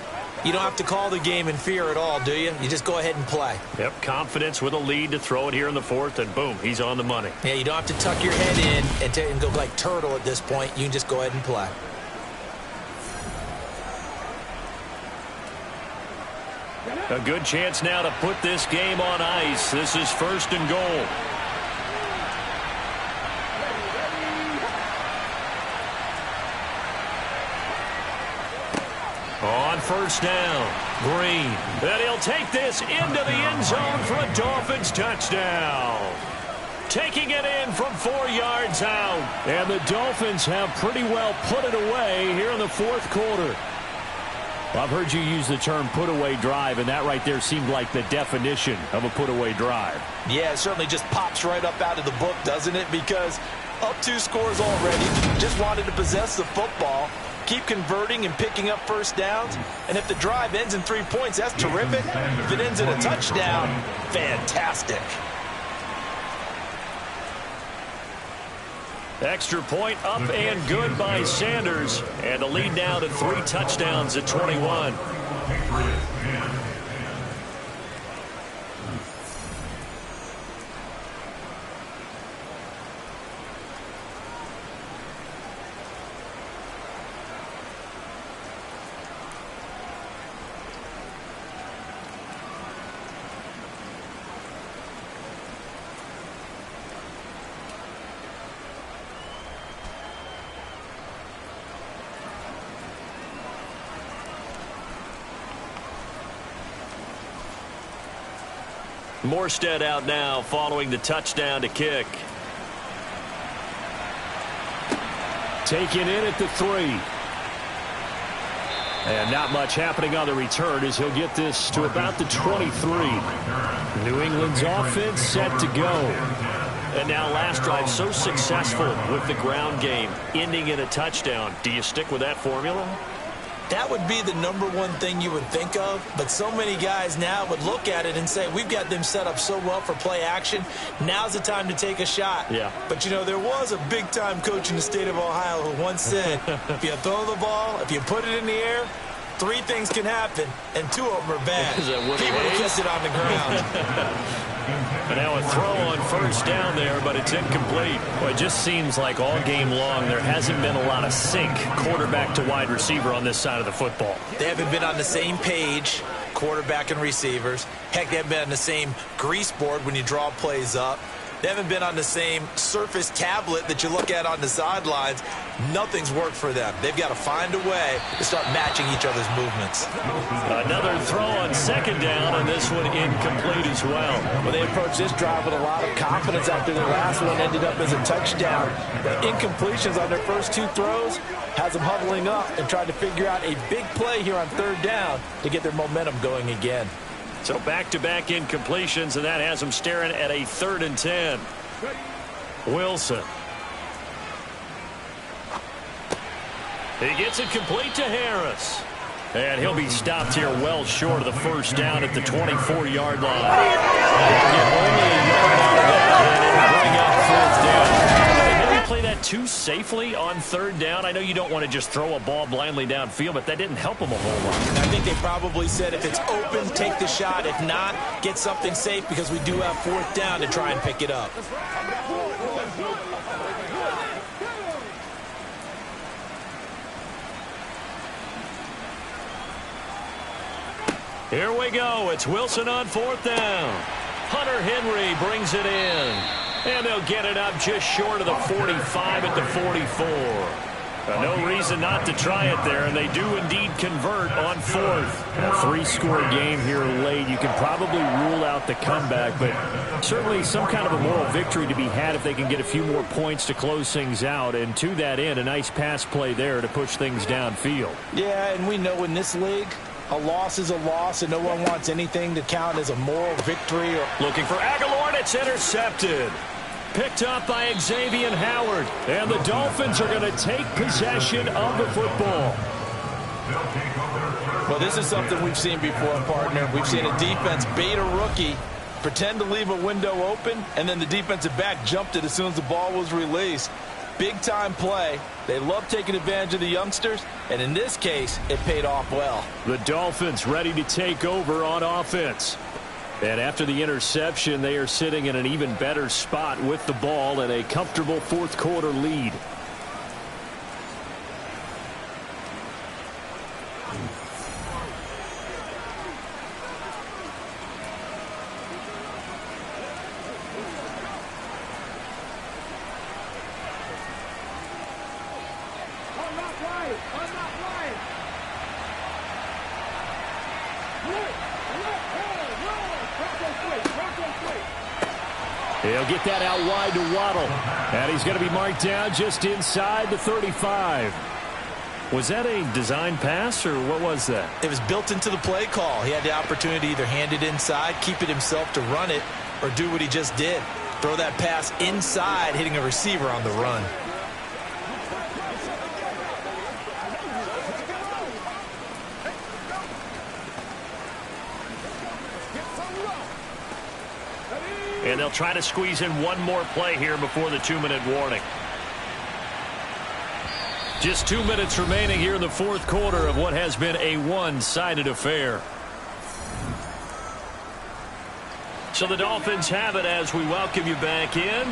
you don't have to call the game in fear at all, do you? You just go ahead and play. Yep, confidence with a lead to throw it here in the 4th, and boom, he's on the money. Yeah, you don't have to tuck your head in and go like turtle at this point. You can just go ahead and play. A good chance now to put this game on ice. This is 1st and goal. On 1st down, Green. And he'll take this into the end zone for a Dolphins touchdown. Taking it in from 4 yards out. And the Dolphins have pretty well put it away here in the 4th quarter. Well, I've heard you use the term put-away drive, and that right there seemed like the definition of a put-away drive. Yeah, it certainly just pops right up out of the book, doesn't it? Because up 2 scores already, just wanted to possess the football, keep converting and picking up first downs. And if the drive ends in 3 points, that's terrific. If it ends in a touchdown, fantastic. Extra point up and good by Sanders. And the lead now to 3 touchdowns at 21. Morstead out now following the touchdown to kick. Taken in at the 3. And not much happening on the return as he'll get this to about the 23. New England's offense set to go. And now last drive so successful with the ground game, ending in a touchdown. Do you stick with that formula? That would be the #1 thing you would think of, but so many guys now would look at it and say, we've got them set up so well for play action. Now's the time to take a shot. Yeah. But, you know, there was a big-time coach in the state of Ohio who once said, if you throw the ball, if you put it in the air, 3 things can happen, and 2 of them are bad. He would have kept it on the ground. And now a throw on first down there, but it's incomplete. Well, it just seems like all game long there hasn't been a lot of sync quarterback to wide receiver on this side of the football. They haven't been on the same page, quarterback and receivers. Heck, they haven't been on the same grease board when you draw plays up. They haven't been on the same Surface tablet that you look at on the sidelines. Nothing's worked for them. They've got to find a way to start matching each other's movements. Another throw on second down, and this one incomplete as well. Well, they approached this drive with a lot of confidence after their last one ended up as a touchdown. The incompletions on their first 2 throws has them huddling up and trying to figure out a big play here on 3rd down to get their momentum going again. So back-to-back incompletions, and that has them staring at a 3rd and 10. Wilson. He gets it complete to Harris. And he'll be stopped here well short of the first down at the 24-yard line. Get only a yard out of that, and it'll bring up 4th down. Maybe play that too safely on 3rd down. I know you don't want to just throw a ball blindly downfield, but that didn't help him a whole lot. I think they probably said if it's open, take the shot. If not, get something safe because we do have 4th down to try and pick it up. Here we go. It's Wilson on 4th down. Hunter Henry brings it in. And they'll get it up just short of the 45 at the 44. No reason not to try it there, and they do indeed convert on 4th. A 3-score game here late. You can probably rule out the comeback, but certainly some kind of a moral victory to be had if they can get a few more points to close things out. And to that end, a nice pass play there to push things downfield. Yeah, and we know in this league, a loss is a loss, and no one wants anything to count as a moral victory. Looking for Aguilar, and it's intercepted. Picked up by Xavier Howard. And the Dolphins are going to take possession of the football. Well, this is something we've seen before, partner. We've seen a defense bait a rookie, pretend to leave a window open, and then the defensive back jumped it as soon as the ball was released. Big-time play. They love taking advantage of the youngsters, and in this case, it paid off well. The Dolphins ready to take over on offense. And after the interception, they are sitting in an even better spot with the ball and a comfortable 4th quarter lead. He'll get that out wide to Waddle. And he's going to be marked down just inside the 35. Was that a design pass, or what was that? It was built into the play call. He had the opportunity to either hand it inside, keep it himself to run it, or do what he just did. Throw that pass inside, hitting a receiver on the run. And they'll try to squeeze in one more play here before the 2-minute warning. Just 2 minutes remaining here in the fourth quarter of what has been a one-sided affair. So the Dolphins have it as we welcome you back in.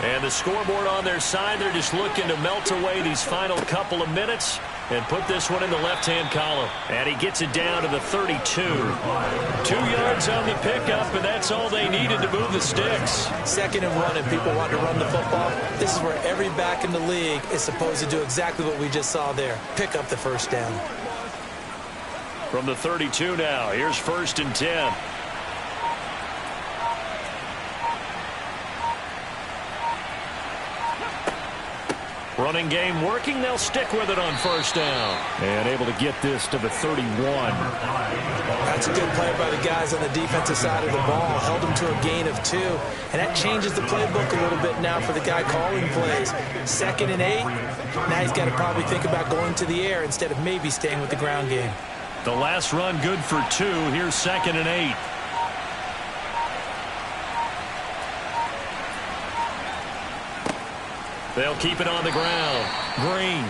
And the scoreboard on their side, they're just looking to melt away these final couple of minutes and put this one in the left-hand column. And he gets it down to the 32. 2 yards on the pickup, and that's all they needed to move the sticks. 2nd and 1, and people want to run the football. This is where every back in the league is supposed to do exactly what we just saw there. Pick up the first down. From the 32 now, here's 1st and 10. Running game working. They'll stick with it on 1st down. And able to get this to the 31. That's a good play by the guys on the defensive side of the ball. Held them to a gain of 2. And that changes the playbook a little bit now for the guy calling plays. 2nd and 8. Now he's got to probably think about going to the air instead of maybe staying with the ground game. The last run good for 2. Here's 2nd and 8. They'll keep it on the ground. Green.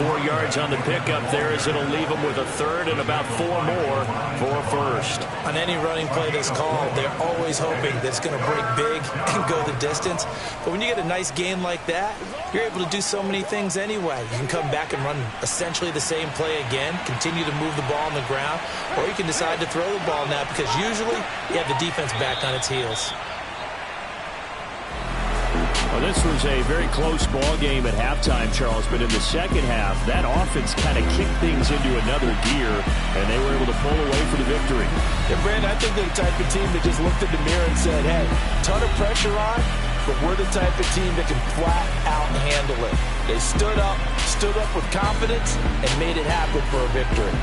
4 yards on the pickup there as it'll leave them with a 3rd and about 4 more for a 1st. On any running play that's called, they're always hoping that it's going to break big and go the distance. But when you get a nice gain like that, you're able to do so many things anyway. You can come back and run essentially the same play again, continue to move the ball on the ground, or you can decide to throw the ball now because usually you have the defense back on its heels. Well, this was a very close ball game at halftime, Charles, but in the second half, that offense kind of kicked things into another gear, and they were able to pull away for the victory. Yeah, Brandon, I think they're the type of team that just looked in the mirror and said, hey, ton of pressure on, but we're the type of team that can flat out handle it. They stood up with confidence, and made it happen for a victory.